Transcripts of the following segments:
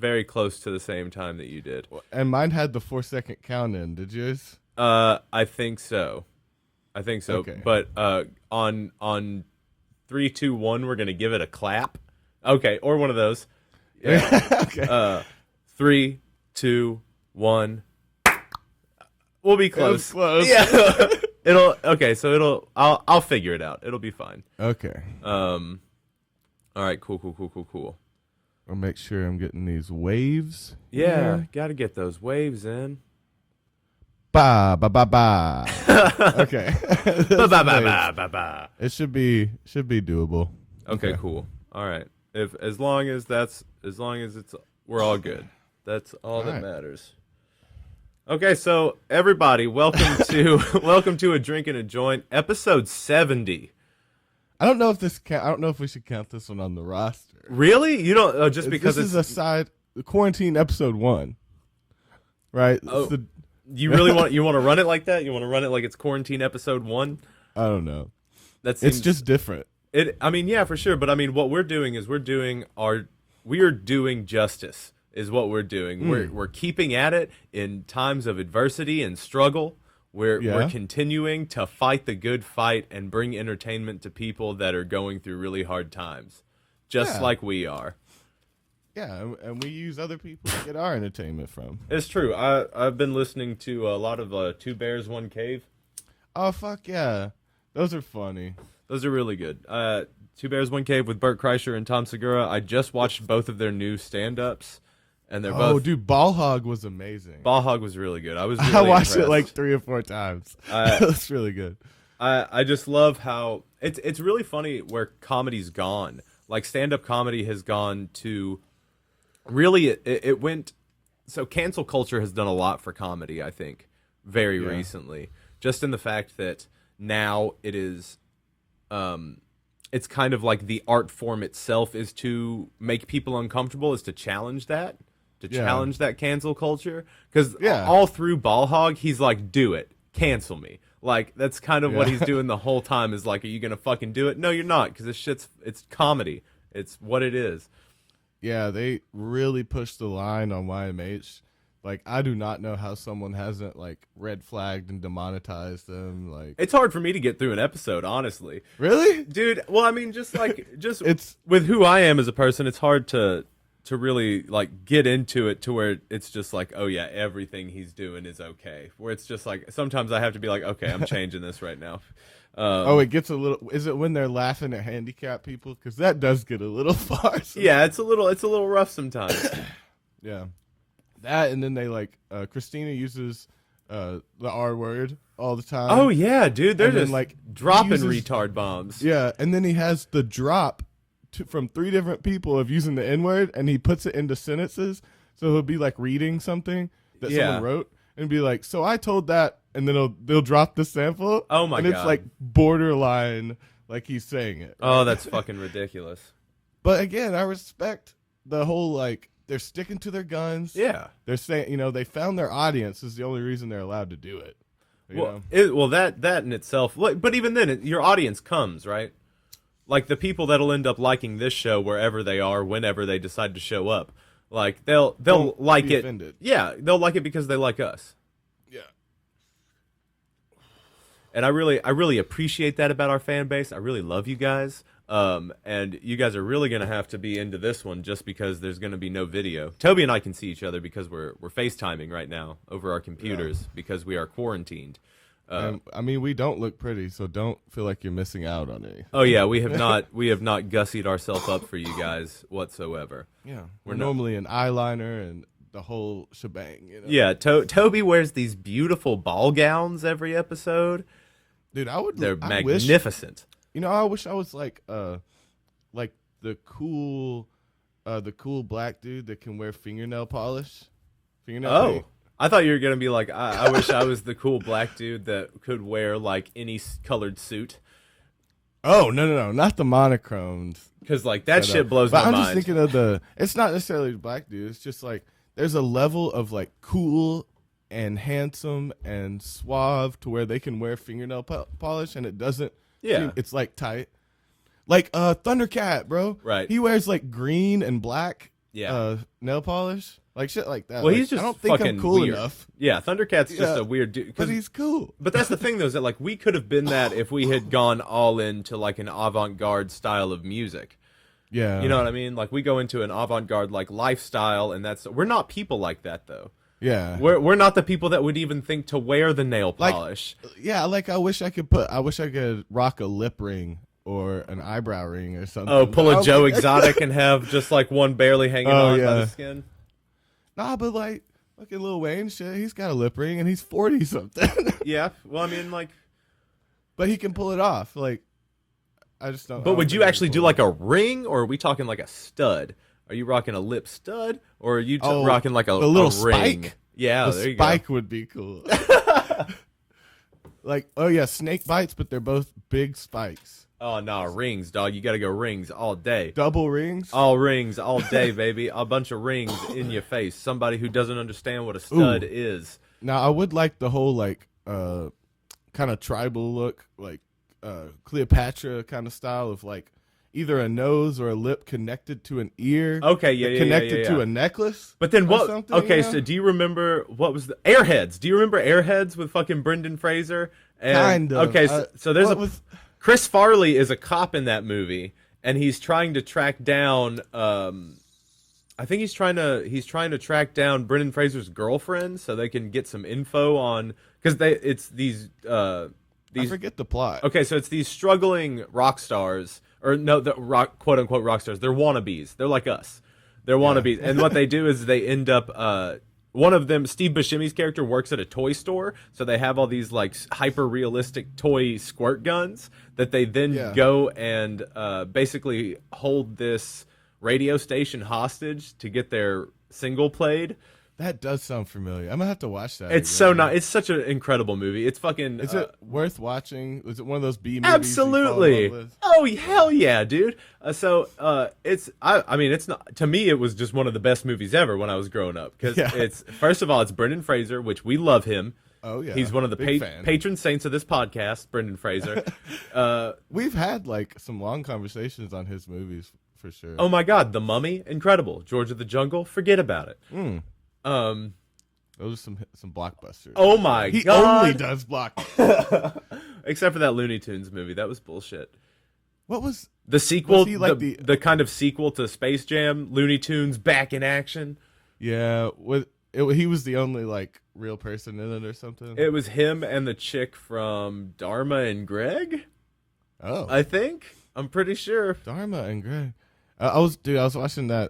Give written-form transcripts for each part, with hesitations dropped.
very close to the same time that you did. And mine had the 4-second count in. Did yours? I think so. Okay. But on 3, 2, 1, we're gonna give it a clap. Okay, or one of those. Yeah. Okay. 3, 2, 1. We'll be close. Close. Yeah. I'll figure it out. It'll be fine. Okay. All right, cool. I'll make sure I'm getting these waves. Yeah, gotta get those waves in. Ba ba ba ba. Okay. Ba ba ba ba ba. It should be doable. Okay, cool. All right. As long as we're all good. That's all that matters. Okay, so everybody, welcome to A Drink and a Joint, episode 70. I don't know if we should count this one on the roster. Really? You don't just because this is the quarantine episode 1, right? Oh, you want to run it like that? You want to run it like it's quarantine episode 1? I don't know. It's just different. Yeah, for sure. But I mean, what we're doing is we are doing justice. Is what we're doing. We're keeping at it in times of adversity and struggle. We're continuing to fight the good fight and bring entertainment to people that are going through really hard times, just like we are. Yeah, and we use other people to get our entertainment from. It's true. I've been listening to a lot of Two Bears, One Cave. Oh, fuck yeah. Those are funny. Those are really good. Two Bears, One Cave with Bert Kreischer and Tom Segura. I just watched both of their new stand-ups. And they're both. Oh, dude, Ball Hog was amazing. Ball Hog was really good. I watched impressed. It like 3 or 4 times. It's really good. I just love how it's really funny where comedy's gone. Like stand-up comedy has gone to really it went. So cancel culture has done a lot for comedy, I think, very recently. Just in the fact that now it is, it's kind of like the art form itself is to make people uncomfortable, is to challenge that. Challenge that cancel culture, because all through Ball Hog, he's like, do it, cancel me. Like, that's kind of what he's doing the whole time, is like, are you gonna fucking do it? No, you're not, because it's comedy. It's what it is. Yeah, they really pushed the line on YMH. Like, I do not know how someone hasn't like red flagged and demonetized them. Like, it's hard for me to get through an episode, honestly. Really, dude? Well, I mean, it's with who I am as a person, it's hard to really like get into it to where it's just like, oh yeah, everything he's doing is okay. Where it's just like, sometimes I have to be like, okay, I'm changing this right now. It gets a little. Is it when they're laughing at handicapped people? Because that does get a little far. Sometimes. Yeah, it's a little rough sometimes. Yeah, that, and then they like Christina uses the R word all the time. Oh yeah, dude, they're just like dropping retard bombs. Yeah, and then he has the drop from 3 different people of using the N-word, and he puts it into sentences. So he'll be like reading something that someone wrote and be like, so I told that, and then they'll drop the sample. Oh my God. And it's like borderline like he's saying it. Right? Oh, that's fucking ridiculous. But again, I respect the whole like they're sticking to their guns. Yeah. They're saying, they found their audience is the only reason they're allowed to do it. That in itself, but even then your audience comes, right? Like the people that'll end up liking this show wherever they are, whenever they decide to show up, like they'll like it. Offended. Yeah, they'll like it because they like us. Yeah. And I really appreciate that about our fan base. I really love you guys. And you guys are really gonna have to be into this one just because there's gonna be no video. Toby and I can see each other because we're FaceTiming right now over our computers because we are quarantined. I mean, we don't look pretty, so don't feel like you're missing out on anything. Oh yeah, we have not gussied ourselves up for you guys whatsoever. Yeah, we're normally an eyeliner and the whole shebang. Yeah, Toby wears these beautiful ball gowns every episode. Dude, They're magnificent. I wish I was like the cool black dude that can wear fingernail polish. Paint. I thought you were gonna be like, I wish I was the cool black dude that could wear like any colored suit. Oh no, not the monochromed. Because like that shit blows my mind. I'm just thinking of it's not necessarily the black dude. It's just like there's a level of like cool and handsome and suave to where they can wear fingernail polish and it doesn't. Yeah, it's like tight. Like Thundercat, bro. Right. He wears like green and black nail polish, like shit like that. Well, like, he's just I don't think fucking I'm cool weird. enough. Yeah, Thundercat's just a weird dude. But he's cool. But that's the thing, though, is that like we could have been that if we had gone all into like an avant-garde style of music. Yeah, You know what I mean? Like we go into an avant-garde like lifestyle, and we're not people like that though. Yeah, We're not the people that would even think to wear the nail polish. yeah. Like I wish I could rock a lip ring or an eyebrow ring or something. Oh, pull a Joe Exotic and have just like one barely hanging on by the skin. Nah, but like fucking Lil Wayne shit, he's got a lip ring and he's 40 something. Yeah, well, I mean, like, but he can pull it off. Like, I just don't. but would you actually do like a ring, or are we talking like a stud? Are you rocking a lip stud, or are you rocking like a little ring? spike? Yeah, The there you go. spike would be cool. Like, oh yeah, snake bites, but they're both big spikes. Oh no, rings, dog. You got to go rings all day. Double rings. All rings all day, baby. A bunch of rings in your face. Somebody who doesn't understand what a stud is. Now I would like the whole like kind of tribal look, like Cleopatra kind of style of like either a nose or a lip connected to an ear. Okay, yeah, connected to a necklace. But then what? Okay, you know? so do you remember what was the Airheads? Do you remember Airheads with fucking Brendan Fraser? And, Kind of. Okay, so there's was Chris Farley is a cop in that movie, and he's trying to track down. I think he's trying to track down Brendan Fraser's girlfriend so they can get some info on because it's these. I forget the plot. Okay, so it's these struggling rock stars, or no, the rock quote unquote rock stars. They're wannabes. They're like us. They're wannabes, and what they do is they end up. One of them, Steve Buscemi's character, works at a toy store, so they have all these like hyper realistic toy squirt guns that they then go and basically hold this radio station hostage to get their single played. That does sound familiar. I'm gonna have to watch that. It's so not. It's such an incredible movie. It's fucking. Is it worth watching? Is it one of those B movies? Absolutely. Oh hell yeah, dude. It's. I mean, it's not. To me, it was just one of the best movies ever when I was growing up. Because it's first of all, it's Brendan Fraser, which we love him. Oh yeah, he's one of the patron saints of this podcast, Brendan Fraser. We've had like some long conversations on his movies for sure. Oh my God, The Mummy, incredible. George of the Jungle, forget about it. Those are some blockbusters. Oh my God, he only does blockbusters. Except for that Looney Tunes movie, that was bullshit. What was the sequel? Was he like the kind of sequel to Space Jam, Looney Tunes back in action. Yeah, he was the only like real person in it or something. It was him and the chick from Dharma and Greg. Oh, I think I'm pretty sure Dharma and Greg. I was watching that.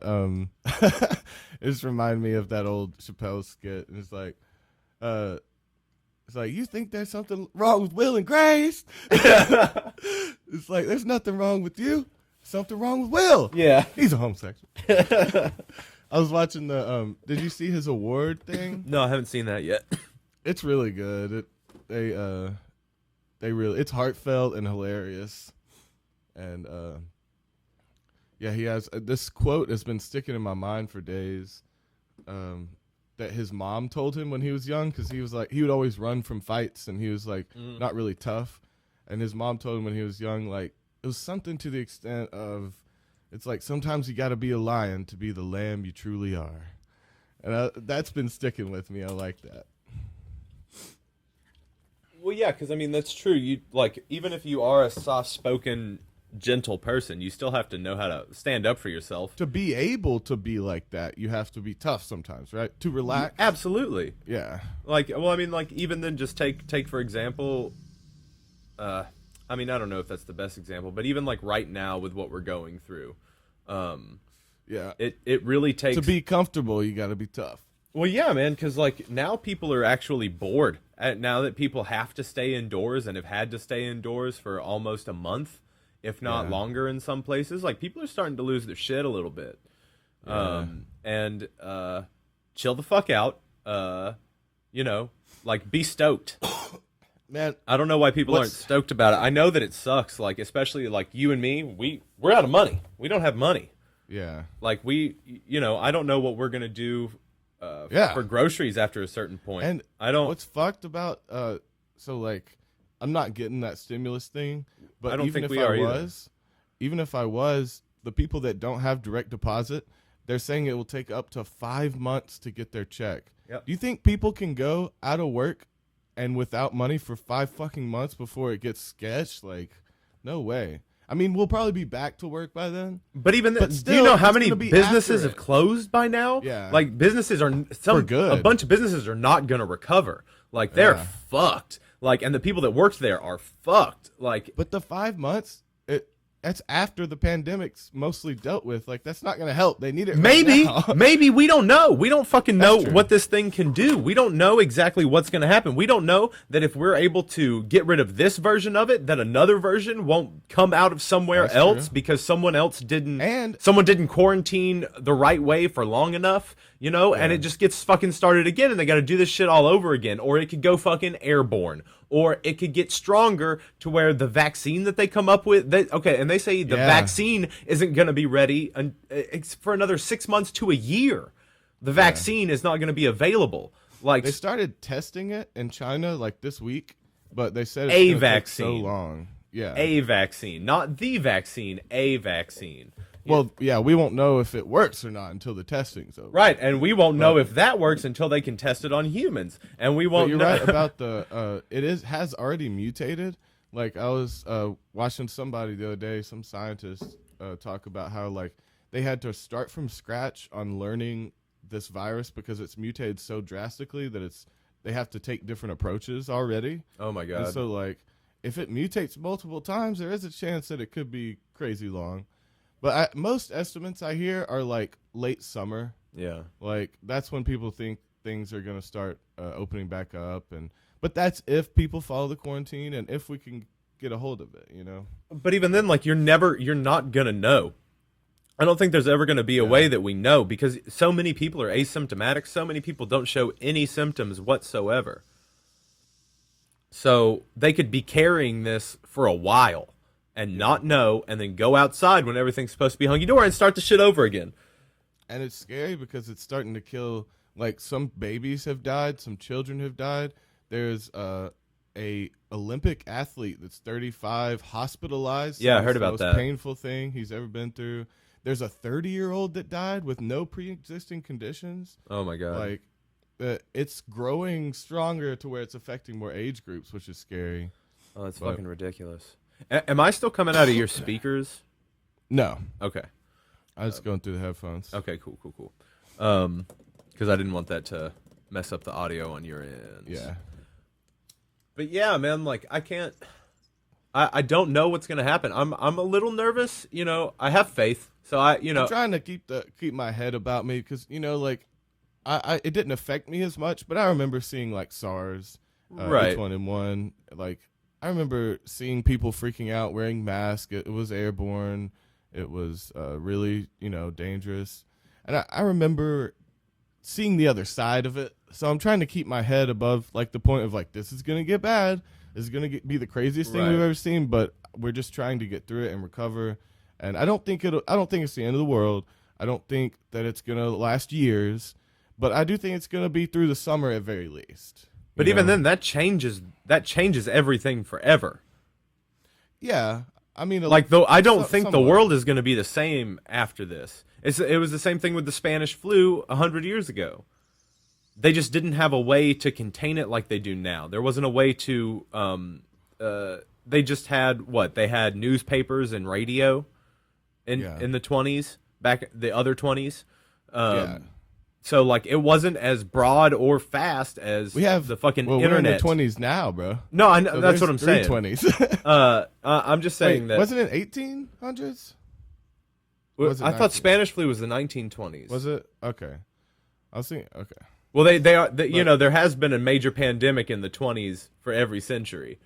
It just reminded me of that old Chappelle skit, and it's like, you think there's something wrong with Will and Grace? It's like there's nothing wrong with you. Something wrong with Will. Yeah, he's a homosexual. I was watching the. Did you see his award thing? No, I haven't seen that yet. It's really good. It's heartfelt and hilarious, and yeah, he has this quote that's been sticking in my mind for days. That his mom told him when he was young, because he was like he would always run from fights and he was like not really tough, and his mom told him when he was young, like it was something to the extent of, it's like sometimes you got to be a lion to be the lamb you truly are, and that's been sticking with me. I like that. Well, yeah, because I mean that's true. You like even if you are a soft-spoken, gentle person, you still have to know how to stand up for yourself. To be able to be like that, you have to be tough sometimes, right? To relax. Absolutely. Yeah. Like, well, I mean, like even then, just take for example. I mean, I don't know if that's the best example, but even like right now with what we're going through, yeah, it really takes to be comfortable. You got to be tough. Well, yeah, man, because like now people are actually bored. Now that people have to stay indoors and have had to stay indoors for almost a month, if not longer in some places, like people are starting to lose their shit a little bit. And chill the fuck out. Like be stoked. Man, I don't know why people aren't stoked about it. I know that it sucks, like especially like you and me, we're out of money. We don't have money. Yeah. Like I don't know what we're going to do for groceries after a certain point. And I don't. What's fucked about so like I'm not getting that stimulus thing, but I don't even think if we are even if I was, the people that don't have direct deposit, they're saying it will take up to 5 months to get their check. Yep. Do you think people can go out of work and without money for 5 fucking months before it gets sketched? Like, no way. I mean, we'll probably be back to work by then. But even then, still, do you know how it's many gonna be businesses after have it. closed by now? Yeah. Like businesses are For good. a bunch of businesses are not going to recover. Like they're Yeah. fucked. Like, and the people that worked there are fucked. Like, But the 5 months, that's after the pandemic's mostly dealt with. Like, that's not going to help. They need it maybe, right now. maybe we don't know. We don't fucking know That's true. what this thing can do. We don't know exactly what's going to happen. We don't know that if we're able to get rid of this version of it, that another version won't come out of somewhere That's else true. because someone else didn't. And- someone didn't quarantine the right way for long enough, you know, and it just gets fucking started again, and they got to do this shit all over again. Or it could go fucking airborne. Or it could get stronger to where the vaccine that they come up with, and they say the vaccine isn't going to be ready it's for another 6 months to a year. The vaccine is not going to be available. Like, They started testing it in China like this week, but they said it's A gonna take vaccine. so long. Yeah. a vaccine, not the vaccine, a vaccine. Well, yeah, we won't know if it works or not until the testing's over. Right, and we won't know if that works until they can test it on humans, and we But won't you're know. right about has already mutated. Like, I was watching somebody the other day, some scientists talk about how, like, they had to start from scratch on learning this virus because it's mutated so drastically that they have to take different approaches already. Oh my And god. so, like, if it mutates multiple times, there is a chance that it could be crazy long. But most estimates I hear are, like, late summer. Yeah. Like, that's when people think things are going to start opening back up. But that's if people follow the quarantine and if we can get a hold of it, you know? But even then, like, you're not gonna know. I don't think there's ever gonna be a way that we know, because so many people are asymptomatic. So many people don't show any symptoms whatsoever. So they could be carrying this for a while and not know, and then go outside when everything's supposed to be hunky-dory and start the shit over again. And it's scary because it's starting to kill, like, some babies have died, some children have died. There's a Olympic athlete that's 35 hospitalized. Yeah, I It's heard the about most that. painful thing he's ever been through. There's a 30-year-old that died with no pre-existing conditions. Oh my god. Like, it's growing stronger to where it's affecting more age groups, which is scary. Oh, that's fucking ridiculous. Am I still coming out of your speakers? No, Okay. I was going through the headphones. Okay, cool. Because I didn't want that to mess up the audio on your end. Yeah. But yeah, man, like, I don't know what's gonna happen. I'm a little nervous, you know. I have faith. So I'm trying to keep my head about me because, you know, like, it didn't affect me as much, but I remember seeing, like, SARS, Right. H1N1. Like, I remember seeing people freaking out wearing masks. It was airborne. It was really, you know, dangerous. And I remember seeing the other side of it. So I'm trying to keep my head above, like, the point of, like, this is going to get bad. This is going to be the craziest thing Right. we've ever seen, but we're just trying to get through it and recover. And I don't think it's the end of the world. I don't think that it's going to last years, but I do think it's going to be through the summer at very least. But You even know? then, that changes everything forever. Yeah. I mean, Like, though, I don't think the somewhat. world is going to be the same after this. It was the same thing with the Spanish flu 100 years ago. They just didn't have a way to contain it like they do now. There wasn't a way to. They just had what? They had newspapers and radio in the 20s, back the other 20s. Yeah. So, like, it wasn't as broad or fast as We have the fucking We're in internet. the 20s now, bro. No, I know, So that's there's what I'm saying. 20s. I'm just saying that. Wasn't it 1800s? Was it I thought 19? Spanish flu was the 1920s. Was it? Okay. I was thinking, okay. Well, you know, there has been a major pandemic in the 20s for every century.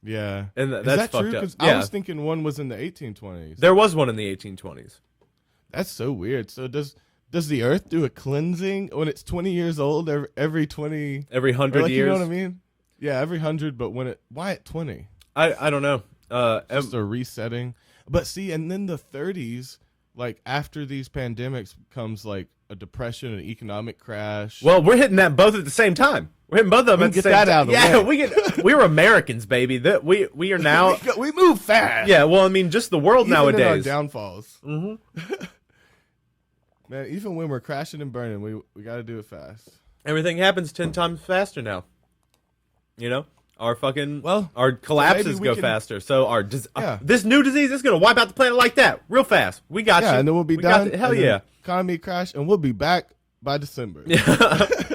Yeah. And Is that's that fucked true? up. Because Yeah. I was thinking one was in the 1820s. There was one in the 1820s. That's so weird. So does the Earth do a cleansing when it's 20 years old? Every 20, Every or 100 like, years. you know what I mean? Yeah, every 100. But why at 20? I don't know. Just a resetting. But see, and then the 30s, like, after these pandemics comes, like, a depression, an economic crash. Well, we're hitting that both at the same time. We're hitting both of them We at the get same that time. out of the Yeah, way. we're Americans, baby. That we are now. we move fast. Yeah, well, I mean, just the world Even in our nowadays. downfalls. Man, even when we're crashing and burning, we got to do it fast. Everything happens 10 times faster now. You know? Our collapses go faster. So this new disease is going to wipe out the planet like that real fast. We got you. Yeah, and then we'll be done. Hell yeah. Economy crash, and we'll be back by December.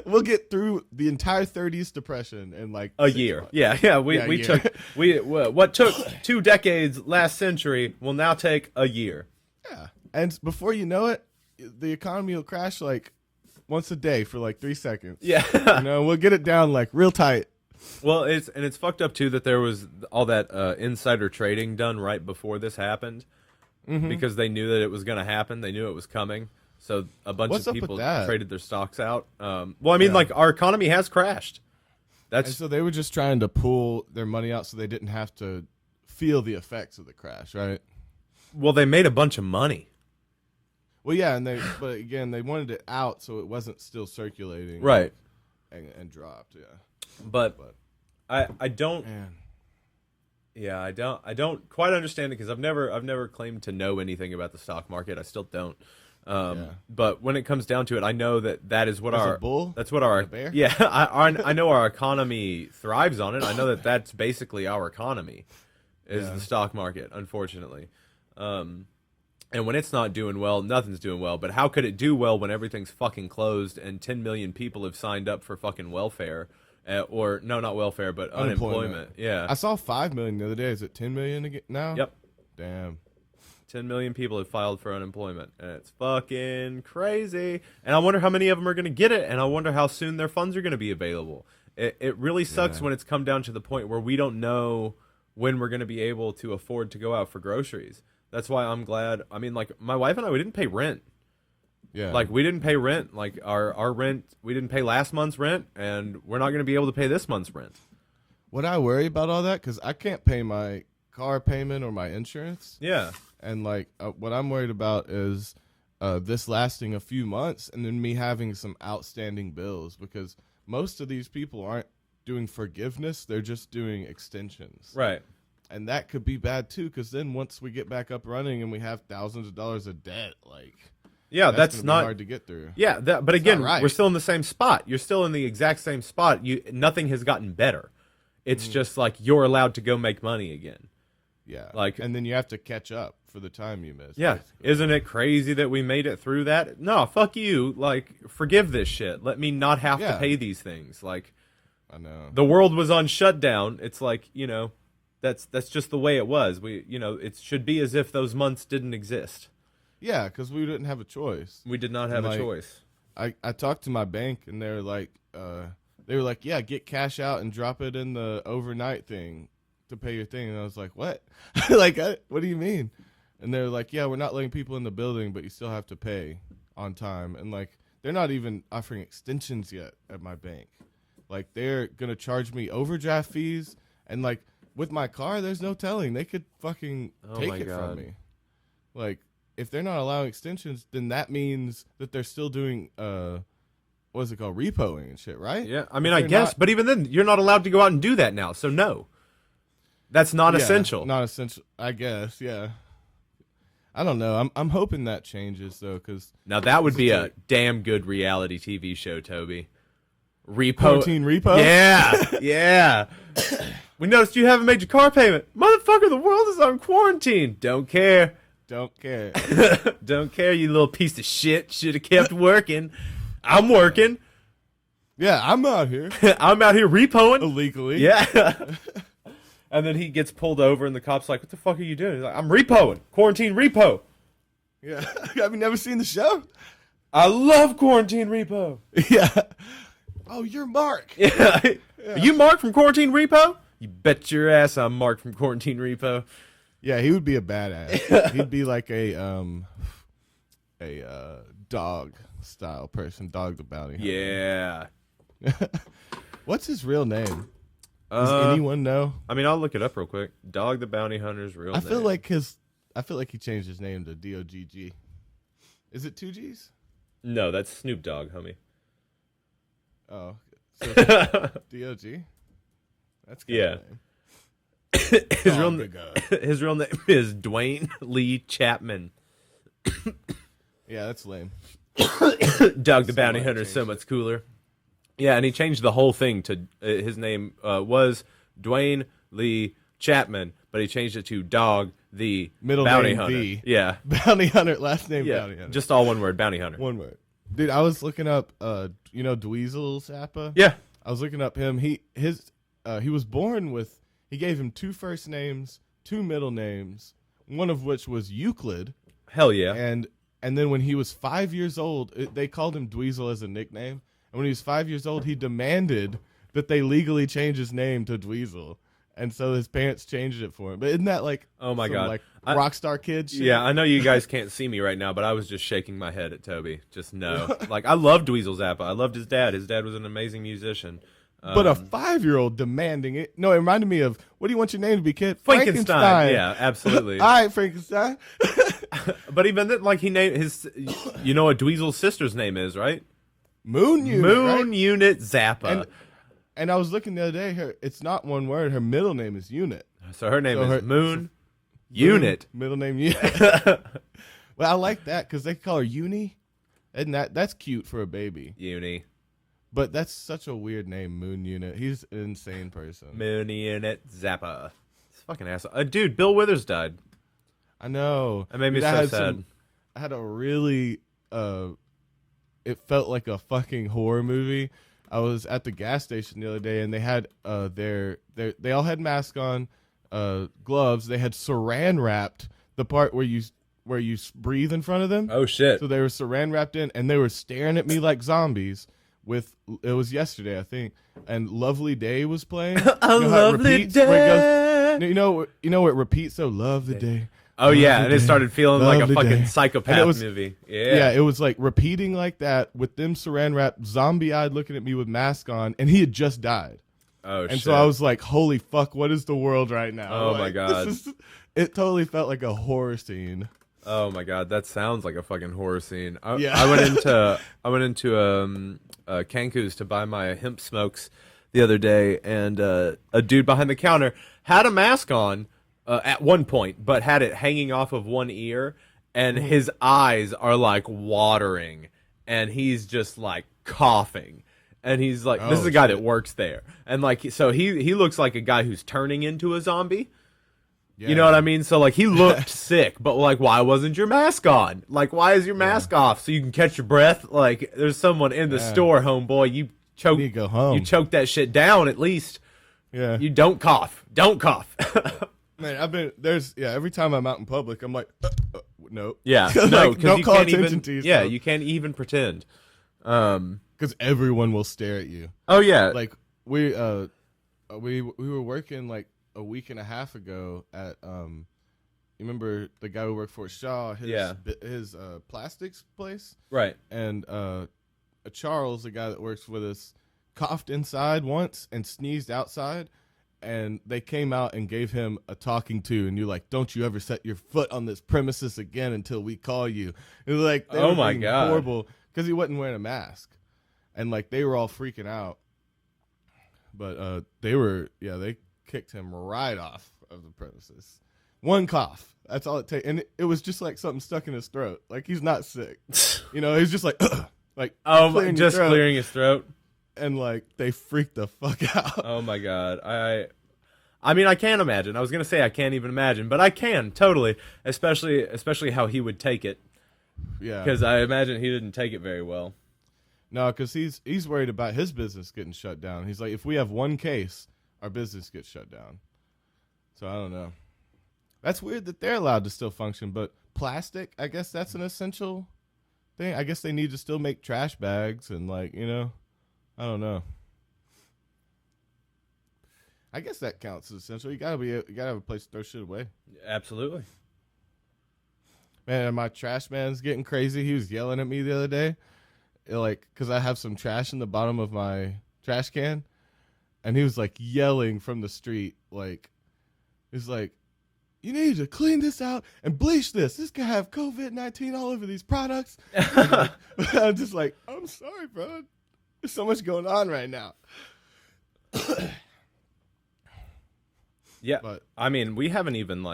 We'll get through the entire 30s depression in like a year. Months. Yeah. What took 2 decades last century will now take a year. Yeah. And before you know it, the economy will crash like once a day for like 3 seconds. Yeah. We'll get it down like real tight. Well, it's fucked up too that there was all that insider trading done right before this happened, because they knew that it was going to happen. They knew it was coming, so a bunch of people traded their stocks out. Like our economy has crashed. And so they were just trying to pull their money out so they didn't have to feel the effects of the crash, right? Well, they made a bunch of money. Well, yeah, but again, they wanted it out so it wasn't still circulating, right? And dropped, yeah. But I don't. Man. Yeah, I don't quite understand it because I've never claimed to know anything about the stock market. I still don't. But when it comes down to it, I know that is what that's what our bear? Yeah, I know our economy thrives on it. I know that's basically our economy is the stock market, unfortunately. And when it's not doing well, nothing's doing well. But how could it do well when everything's fucking closed and 10 million people have signed up for fucking welfare? Or no, not welfare, but unemployment. Yeah, I saw 5 million the other day. Is it 10 million again now? Yep. Damn. 10 million people have filed for unemployment, and it's fucking crazy. And I wonder how many of them are going to get it, and I wonder how soon their funds are going to be available. It really sucks when it's come down to the point where we don't know when we're going to be able to afford to go out for groceries. That's why I'm glad. I mean, like my wife and I, we didn't pay rent. Yeah. Like we didn't pay rent. Like our rent, we didn't pay last month's rent, and we're not going to be able to pay this month's rent. Would I worry about all that? Because I can't pay my car payment or my insurance. Yeah. And like what I'm worried about is this lasting a few months and then me having some outstanding bills, because most of these people aren't doing forgiveness. They're just doing extensions. Right. And that could be bad too, because then once we get back up running and we have thousands of dollars of debt, like... Yeah, that's not hard to get through. Yeah, but again, we're still in the same spot. You're still in the exact same spot. Nothing has gotten better. It's just like you're allowed to go make money again. Yeah, like, and then you have to catch up for the time you missed. Yeah, basically. Isn't it crazy that we made it through that? No, fuck you. Like, forgive this shit. Let me not have to pay these things. Like, I know the world was on shutdown. It's like, that's just the way it was. It should be as if those months didn't exist. Yeah, because we didn't have a choice. We did not have a choice. I talked to my bank, and they were like, yeah, get cash out and drop it in the overnight thing to pay your thing. And I was like, what? What do you mean? And they're like, yeah, we're not letting people in the building, but you still have to pay on time. And like, they're not even offering extensions yet at my bank. Like, they're gonna charge me overdraft fees, and like with my car, there's no telling, they could fucking take it from me. Like, if they're not allowing extensions, then that means that they're still doing what's it called, repoing and shit, right? Yeah, I mean, I guess, but even then, you're not allowed to go out and do that now. So no, that's not essential. Not essential, I guess. Yeah, I don't know. I'm hoping that changes though, because now that would be a damn good reality TV show, Toby. Quarantine repo. Yeah, yeah. We noticed you haven't made your car payment, motherfucker. The world is on quarantine. Don't care. Don't care. Don't care, you little piece of shit. Should have kept working. I'm working. Yeah, I'm out here. I'm out here repoing. Illegally. Yeah. And then he gets pulled over and the cop's like, what the fuck are you doing? He's like, I'm repoing. Quarantine repo. Yeah. Have you never seen the show? I love Quarantine Repo. Yeah. Oh, you're Mark. Yeah. Are you Mark from Quarantine Repo? You bet your ass I'm Mark from Quarantine Repo. Yeah, he would be a badass. He'd be like a dog style person, Dog the Bounty Hunter. Yeah. What's his real name? Does anyone know? I mean, I'll look it up real quick. Dog the Bounty Hunter's real name. I feel like he changed his name to D-O-G-G. Is it 2 G's? No, that's Snoop Dogg, homie. Oh, so D-O-G? That's kind of name. His real name is Dwayne Lee Chapman. Yeah, that's lame. Doug the Bounty Hunter is so much cooler. Yeah, and he changed the whole thing to his name was Dwayne Lee Chapman, but he changed it to Dog the Middle Bounty name Hunter. V. Yeah, Bounty Hunter, last name yeah, Bounty Hunter. just all one word, Bounty Hunter. One word. Dude, I was looking up, Dweezil Zappa. Yeah, I was looking up him. He was born with, he gave him 2 first names, 2 middle names, one of which was Euclid. hell yeah. And then when he was 5 years old, they called him Dweezil as a nickname. And when he was 5 years old, he demanded that they legally change his name to Dweezil. And so his parents changed it for him. But isn't that like, oh my God, like rock star kid shit? Yeah, I know you guys can't see me right now, but I was just shaking my head at Toby. Just no. Like, I loved Dweezil Zappa. I loved his dad. His dad was an amazing musician. But a 5-year-old demanding it. No, it reminded me of, what do you want your name to be, kid? Frankenstein. Yeah, absolutely. All right, Frankenstein. But even then, like, he named his, you know what Dweezil's sister's name is, right? Moon Unit Zappa. And I was looking the other day, it's not one word. Her middle name is Unit. So her name is Moon Unit. Middle name Unit. Well, I like that because they call her Uni. And that's cute for a baby. Uni. But that's such a weird name, Moon Unit. He's an insane person. Moon Unit Zappa. It's fucking asshole. Dude, Bill Withers died. I know. That made me so sad. I had a really, it felt like a fucking horror movie. I was at the gas station the other day, and they had they all had masks on, gloves. They had saran wrapped the part where you breathe in front of them. Oh shit! So they were saran wrapped in, and they were staring at me like zombies. It was yesterday, I think, and "Lovely Day" was playing. Lovely day. You know it repeats. So love the day. Oh yeah, and it started feeling like a fucking day. psychopath movie. Yeah, it was like repeating like that with them saran wrapped, zombie-eyed, looking at me with mask on, and he had just died. Oh shit! And so I was like, "Holy fuck, what is the world right now?" Oh like, my God! It totally felt like a horror scene. Oh my God, that sounds like a fucking horror scene. I went into Cancu's to buy my hemp smokes the other day, and a dude behind the counter had a mask on. At one point, but had it hanging off of one ear, and his eyes are like watering, and he's just like coughing, and he's like, this is a guy that works there, and like, so he looks like a guy who's turning into a zombie. Yeah. You know what I mean? So like, he looked sick, but like, why wasn't your mask on? Like, why is your mask off so you can catch your breath? Like, there's someone in the store, homeboy. You need to go home. You choke that shit down at least. Yeah. You don't cough. Don't cough. Man, every time I'm out in public, I'm like, no. Yeah, no, like, don't call attention to yourself. Yeah, you can't even pretend. Because everyone will stare at you. Oh yeah, like we were working like a week and a half ago at you remember the guy who worked for Shaw, his plastics place, right? And Charles, the guy that works with us, coughed inside once and sneezed outside. And they came out and gave him a talking to, and you're like, "Don't you ever set your foot on this premises again until we call you." It was like, oh my God, horrible, because he wasn't wearing a mask, and like they were all freaking out. But they kicked him right off of the premises. One cough, that's all it takes, and it was just like something stuck in his throat. Like he's not sick, he's just like, like clearing his throat. And like they freaked the fuck out. Oh my God. I mean, I can't imagine. I was gonna say I can't even imagine, but I can totally, especially how he would take it. Yeah. Because I imagine he didn't take it very well. No, because he's worried about his business getting shut down. He's like, if we have one case, our business gets shut down. So I don't know. That's weird that they're allowed to still function, but plastic, I guess that's an essential thing. I guess they need to still make trash bags and like, I don't know. I guess that counts as essential. You gotta have a place to throw shit away. Absolutely. Man, my trash man's getting crazy. He was yelling at me the other day, because I have some trash in the bottom of my trash can, and he was like yelling from the street, he's like, "You need to clean this out and bleach this. This could have COVID-19 all over these products." I'm just like, I'm sorry, bro. There's so much going on right now. Yeah, but I mean, we haven't even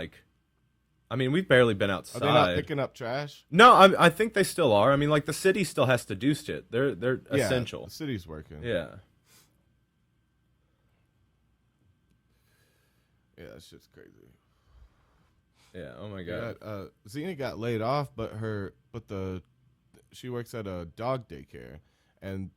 I mean, we've barely been Are outside. they not picking up trash? No, I think they still are. I mean, like, the city still has to do shit. They're essential. The city's working. Yeah. Yeah, that's just crazy. Yeah. Oh my god. Xena got laid off, she works at a dog daycare, and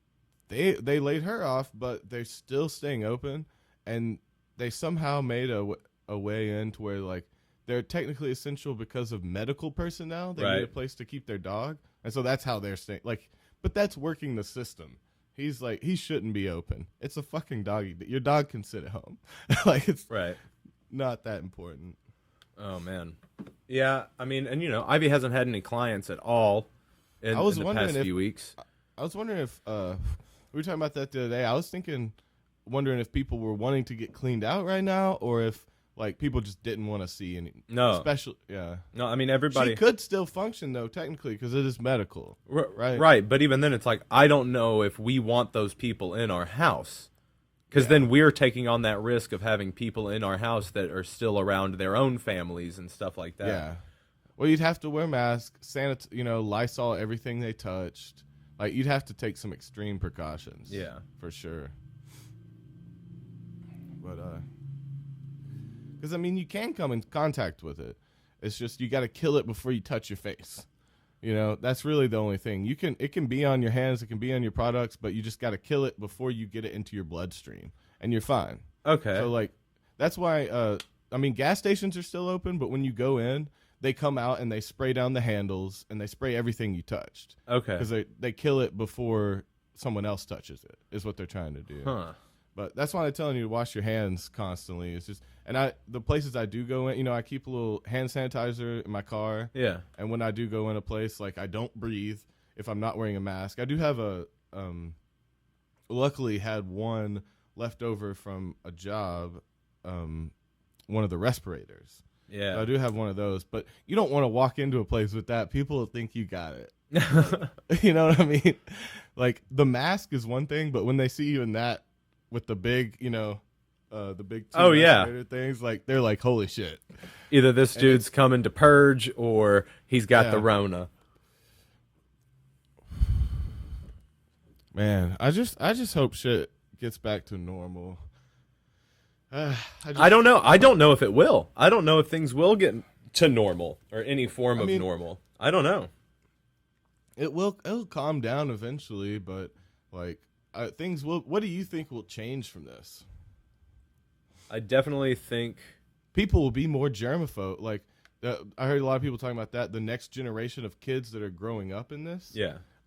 they laid her off, but they're still staying open, and they somehow made a way in to where like they're technically essential because of medical personnel. They need a place to keep their dog, and so that's how they're staying. Like, but that's working the system. He's like, he shouldn't be open. It's a fucking doggy. Your dog can sit at home. Like, it's not that important. Oh man. Yeah, I mean, and Ivy hasn't had any clients at all in the past few weeks. I was wondering if we were talking about that the other day. I was wondering if people were wanting to get cleaned out right now, or if like people just didn't want to see any. No, No, I mean everybody. She could still function though, technically, because it is medical. Right. Right, but even then, it's like I don't know if we want those people in our house, because then we're taking on that risk of having people in our house that are still around their own families and stuff like that. Yeah. Well, you'd have to wear masks, Lysol everything they touched. Like, you'd have to take some extreme precautions. Yeah, for sure. But because I mean, you can come in contact with it. It's just you got to kill it before you touch your face. That's really the only thing. It can be on your hands, it can be on your products, but you just got to kill it before you get it into your bloodstream, and you're fine. Okay. So like, that's why. I mean, gas stations are still open, but when you go in, they come out and they spray down the handles and they spray everything you touched. Okay. Because they kill it before someone else touches it. Is what they're trying to do. Huh. But that's why they're telling you to wash your hands constantly. It's just, and the places I do go in, I keep a little hand sanitizer in my car. Yeah. And when I do go in a place, like, I don't breathe if I'm not wearing a mask. I do have luckily had one left over from a job, one of the respirators. Yeah. So I do have one of those, but you don't want to walk into a place with that. People will think you got it. You know what I mean? Like, the mask is one thing, but when they see you in that, with the big, the big things, like, they're like, holy shit. Either this dude's coming to purge or he's got the Rona. Man, I just hope shit gets back to normal. I don't know. I don't know if it will. I don't know if things will get to normal or any form of normal. I don't know. It'll calm down eventually, but like, things will. What do you think will change from this? I definitely think people will be more germaphobe. Like, I heard a lot of people talking about that. The next generation of kids that are growing up in this,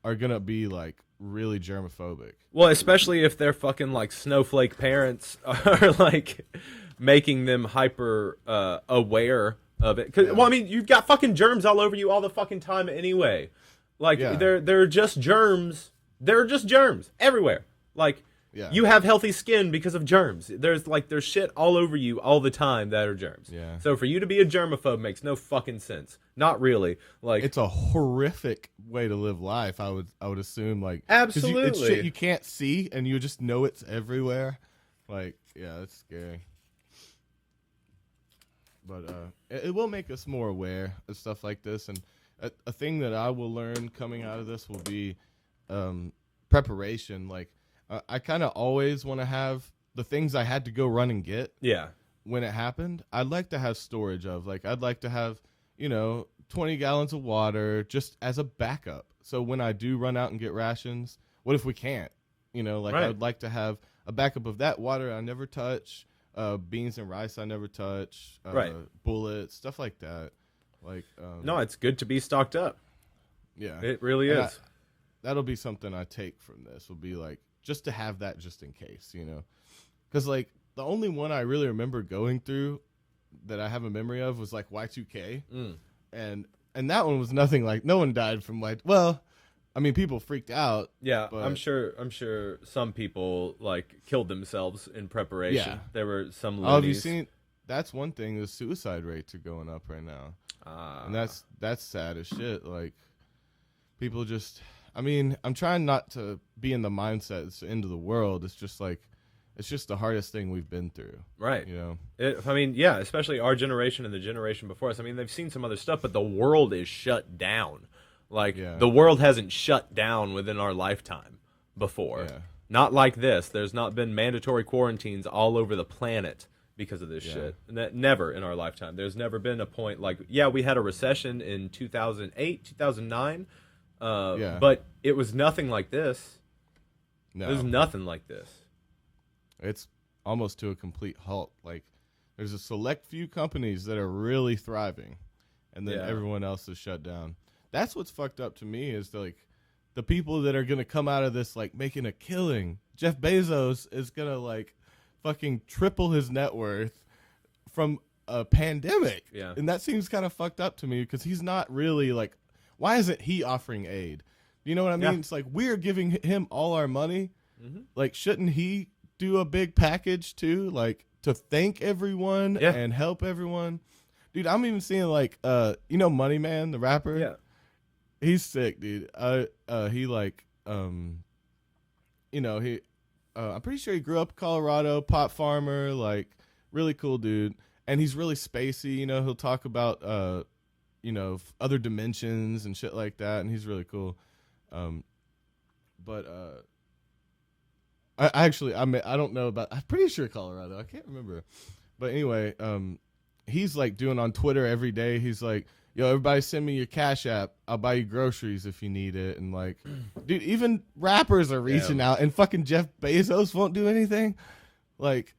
are gonna be like really germophobic. Well, especially if their fucking like snowflake parents are like making them hyper aware of it. Well, I mean, you've got fucking germs all over you all the fucking time anyway. Like, they're just germs. They're just germs everywhere. Like, you have healthy skin because of germs. There's shit all over you all the time that are germs. Yeah. So for you to be a germaphobe makes no fucking sense. Not really. Like, it's a horrific way to live life. I would assume, like, absolutely, it's shit you can't see and you just know it's everywhere. Like, yeah, that's scary. But it will make us more aware of stuff like this, and a thing that I will learn coming out of this will be preparation. Like, I kind of always want to have the things I had to go run and get. Yeah. When it happened, I'd like to have storage of, like, I'd like to have, 20 gallons of water just as a backup. So when I do run out and get rations, what if we can't? I would like to have a backup of that water I never touch, beans and rice I never touch, bullets, stuff like that. Like, no, it's good to be stocked up. Yeah. It really is. That'll be something I take from this, will be like, just to have that just in case, because like the only one I really remember going through that I have a memory of was like Y2K. And that one was nothing like, no one died from people freaked out. Yeah, but I'm sure some people like killed themselves in preparation. Yeah. There were some loonies. Oh, have you seen, that's one thing, the suicide rates are going up right now. And that's sad as shit. Like, people just, I'm trying not to be in the mindset it's the end of the world. It's just like, it's just the hardest thing we've been through. Right. You know? I mean, yeah, especially our generation and the generation before us. I mean, they've seen some other stuff, but the world is shut down. Like, the world hasn't shut down within our lifetime before. Yeah. Not like this. There's not been mandatory quarantines all over the planet because of this shit. Never in our lifetime. There's never been a point like, we had a recession in 2008, 2009, but it was nothing like this. No. There's nothing like this. It's almost to a complete halt. Like, there's a select few companies that are really thriving, and then everyone else is shut down. That's what's fucked up to me is the people that are going to come out of this, like, making a killing. Jeff Bezos is going to, like, fucking triple his net worth from a pandemic. Yeah. And that seems kind of fucked up to me because he's not really, like, why isn't he offering aid? You know what I mean? Yeah. It's like we're giving him all our money. Mm-hmm. Like, shouldn't he do a big package too? Like, to thank everyone and help everyone? Dude, I'm even seeing, like, Money Man, the rapper? Yeah. He's sick, dude. He, like, I'm pretty sure he grew up in Colorado, pot farmer, like, really cool dude. And he's really spacey, he'll talk about, other dimensions and shit like that, and he's really cool. I don't know about, I'm pretty sure Colorado, I can't remember. But anyway, he's, like, doing on Twitter every day, he's like, yo, everybody send me your Cash App. I'll buy you groceries if you need it. And, like, dude, even rappers are reaching out, and fucking Jeff Bezos won't do anything. Like,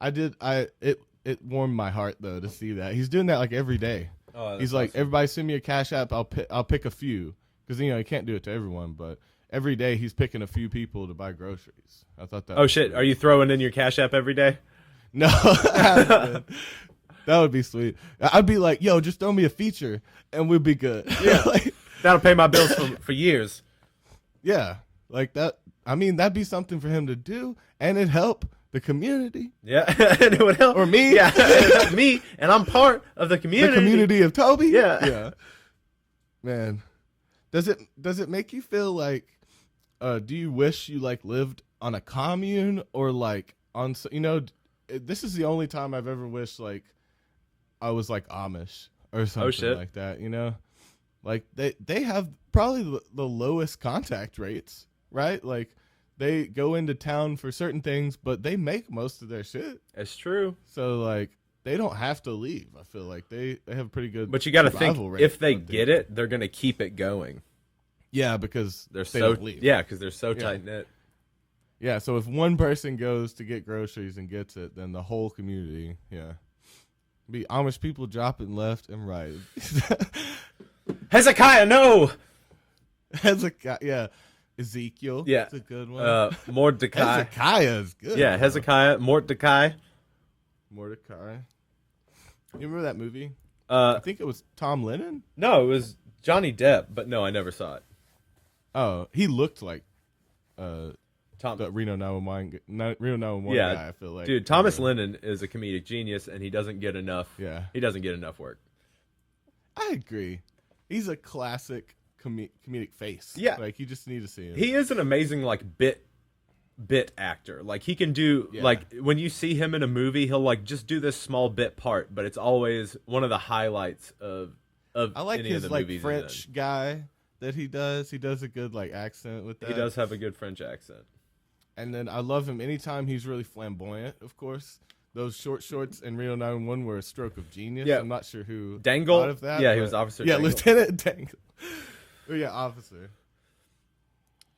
it warmed my heart, though, to see that. He's doing that, like, every day. Oh, he's like, awesome. Everybody send me a Cash App. I'll pick a few. Because, he can't do it to everyone. But every day he's picking a few people to buy groceries. I thought that was shit. Cool. Are you throwing in your Cash App every day? No, I haven't been. That would be sweet. I'd be like, yo, just throw me a feature and we'll be good. Yeah. Like, that'll pay my bills for years. Yeah. Like that. I mean, that'd be something for him to do, and it'd help the community. Yeah. And it would help. Or me. Yeah. It'd help me, and I'm part of the community. The community of Toby. Yeah. Yeah. Man. Does it make you feel like, do you wish you, like, lived on a commune or, like, on, this is the only time I've ever wished, like, I was, like, Amish or something like that, Like, they have probably the lowest contact rates, right? Like, they go into town for certain things, but they make most of their shit. It's true. So, like, they don't have to leave. I feel like they have a pretty good But you got to think, if they get it, they're going to keep it going. Yeah, because they don't leave. Yeah, because they're so tight-knit. Yeah, so if one person goes to get groceries and gets it, then the whole community, be Amish people dropping left and right. Hezekiah, no! Hezekiah, yeah. Ezekiel, that's a good one. Mordecai. Hezekiah is good. Yeah, Hezekiah, Mordecai. Mordecai. You remember that movie? I think it was Tom Lennon? No, it was Johnny Depp, but no, I never saw it. Oh, he looked like the Reno 911 guy, I feel like. Dude, Thomas Lennon is a comedic genius, and he doesn't get enough. Yeah, he doesn't get enough work. I agree. He's a classic comedic face. Yeah, like, you just need to see him. He is an amazing, like, bit actor. Like, he can do like, when you see him in a movie, he'll, like, just do this small bit part, but it's always one of the highlights of I like any his, of the like, movies French guy that he does. He does a good, like, accent with that. He does have a good French accent. And then I love him anytime he's really flamboyant, of course. Those short shorts in Reno 911 were a stroke of genius. Yeah. I'm not sure who Dangle? thought of that. Yeah, he was Officer Dangle. Yeah, Lieutenant Dangle. Oh, yeah, officer.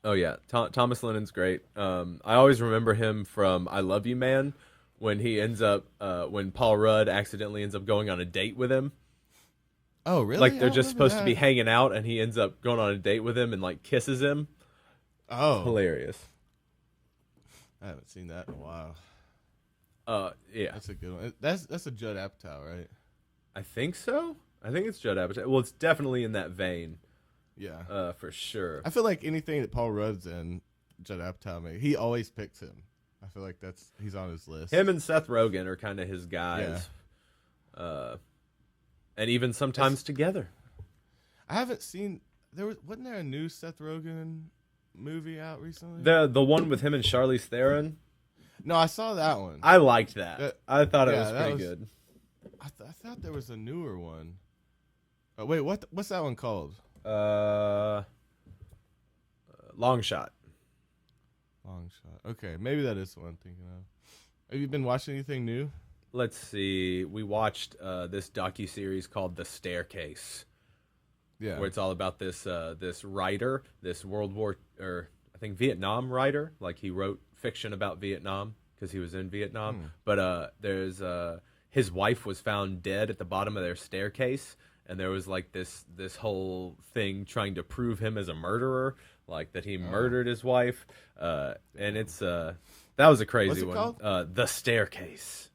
Oh, yeah. Thomas Lennon's great. I always remember him from I Love You, Man, when he ends up, when Paul Rudd accidentally ends up going on a date with him. Oh, really? Like, they're just supposed to be hanging out, and he ends up going on a date with him and, like, kisses him. Oh. It's hilarious. I haven't seen that in a while. Yeah. That's a good one. That's a Judd Apatow, right? I think so. I think it's Judd Apatow. Well, it's definitely in that vein. Yeah. For sure. I feel like anything that Paul Rudd's in, Judd Apatow, he always picks him. I feel like he's on his list. Him and Seth Rogen are kind of his guys. Yeah. And even sometimes together. I haven't seen. Wasn't there a new Seth Rogen movie out recently? The one with him and Charlize Theron. No, I saw that one. I liked that. I thought it was pretty good. I thought there was a newer one. Wait, what's that one called? Long Shot. Long Shot. Okay, maybe that is the one I'm thinking of. Have you been watching anything new? Let's see. We watched this docuseries called The Staircase. Yeah. Where it's all about this this writer, this World War, or I think Vietnam writer. Like, he wrote fiction about Vietnam because he was in Vietnam. But there's his wife was found dead at the bottom of their staircase, and there was like this whole thing trying to prove him as a murderer, like that he murdered his wife. And it's that was a crazy one. What's it called? The Staircase.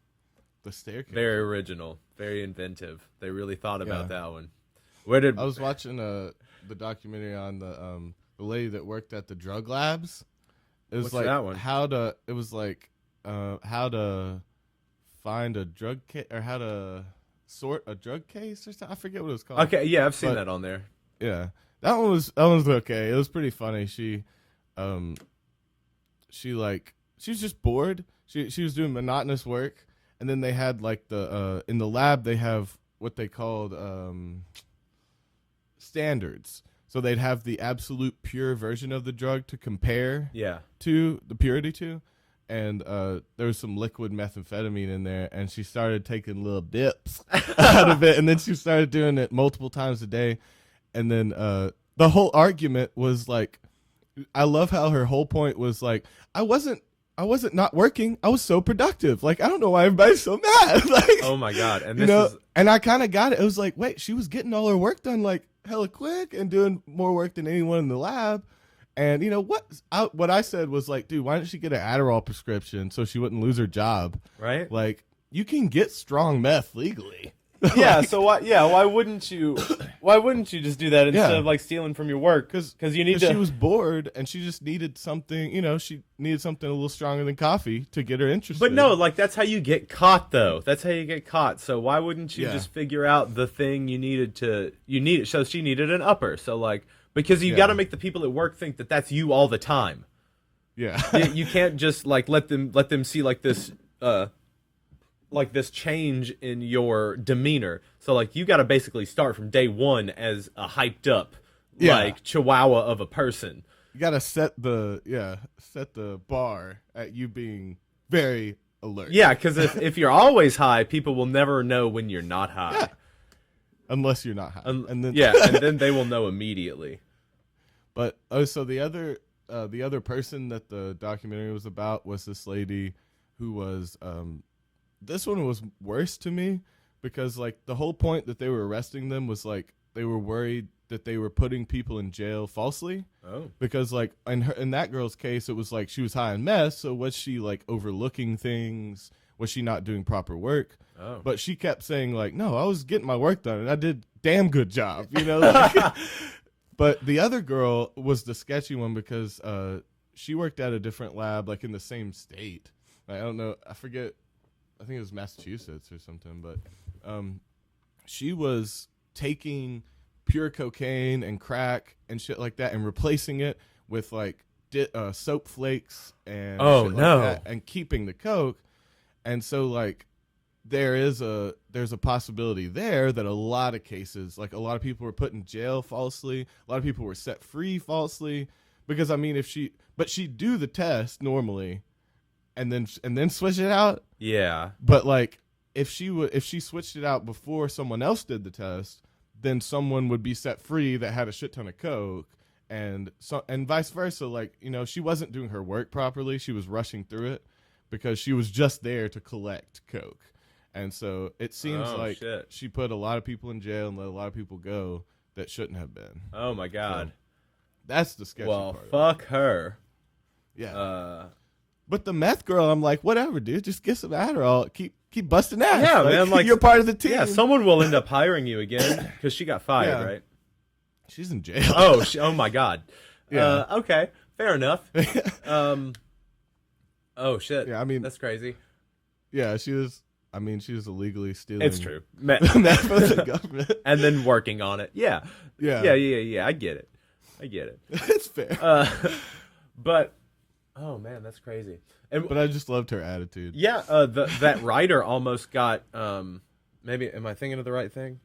The Staircase. Very original, very inventive. They really thought about that one. I was watching the documentary on the lady that worked at the drug labs. It was What's like that one? how to find a drug case, or how to sort a drug case or something. I forget what it was called. Okay, yeah, I've seen that on there. Yeah, that one was okay. It was pretty funny. She was just bored. She was doing monotonous work, and then they had like in the lab they have what they called standards. So they'd have the absolute pure version of the drug to compare to the purity to. And there was some liquid methamphetamine in there, and she started taking little dips out of it, and then she started doing it multiple times a day. And then the whole argument was like, I love how her whole point was like, I wasn't not working. I was so productive. Like, I don't know why everybody's so mad. Like, oh my God. And and I kind of got it. It was like, wait, she was getting all her work done like hella quick and doing more work than anyone in the lab. And you know what I said was like, dude, why didn't she get an Adderall prescription so she wouldn't lose her job? Right. Like, you can get strong meth legally. Yeah. So why wouldn't you just do that instead of like stealing from your work? Because you need to. She was bored and she just needed something. You know, she needed something a little stronger than coffee to get her interested. But no, like, that's how you get caught, though. That's how you get caught. So why wouldn't you just figure out the thing you needed? So she needed an upper. So like, because you got to make the people at work think that that's you all the time. Yeah. You can't just like let them see like this change in your demeanor. So like, you got to basically start from day one as a hyped up like chihuahua of a person. You got to set the bar at you being very alert. Yeah, because if you're always high, people will never know when you're not high. Yeah. Unless you're not high. And then they will know immediately. But so the other person that the documentary was about was this lady who was this one was worse to me because like the whole point that they were arresting them was like they were worried that they were putting people in jail falsely. Oh. Because like in that girl's case, it was like she was high on meth, so was she like overlooking things? Was she not doing proper work? Oh. But she kept saying like, no, I was getting my work done and I did damn good job, you know? Like, but the other girl was the sketchy one because she worked at a different lab, like in the same state. I don't know. I forget. I think it was Massachusetts or something. But she was taking pure cocaine and crack and shit like that and replacing it with like soap flakes and shit like that, and keeping the coke. And so like there's a possibility there that a lot of cases, like a lot of people were put in jail falsely, a lot of people were set free falsely, because I mean she'd do the test normally and then switch it out. Yeah. But like if she switched it out before someone else did the test, then someone would be set free that had a shit ton of coke, and vice versa. Like, you know, she wasn't doing her work properly. She was rushing through it because she was just there to collect coke. And so it seems she put a lot of people in jail and let a lot of people go that shouldn't have been. Oh my God. So that's the sketchy part. Well, fuck her. Yeah. But the meth girl, I'm like, whatever, dude. Just get some Adderall. Keep busting ass. Yeah, man. Like, you're part of the team. Yeah, someone will end up hiring you again because she got fired, right? She's in jail. Oh my God. Yeah. Okay. Fair enough. Oh shit. Yeah, I mean, that's crazy. Yeah, she was illegally stealing. It's true. Meth from the government, and then working on it. Yeah. I get it. It's fair. But Oh man, that's crazy. But I just loved her attitude. Yeah, that writer almost got maybe am I thinking of the right thing?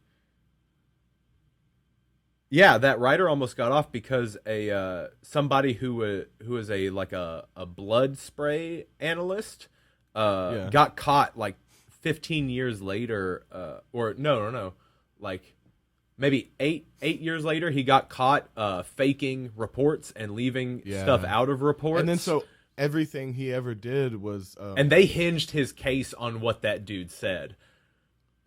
Yeah, that writer almost got off because a somebody who is a like a blood spray analyst got caught like 15 years later or no like maybe 8 years later he got caught faking reports and leaving stuff out of reports. And then so everything he ever did was and they hinged his case on what that dude said.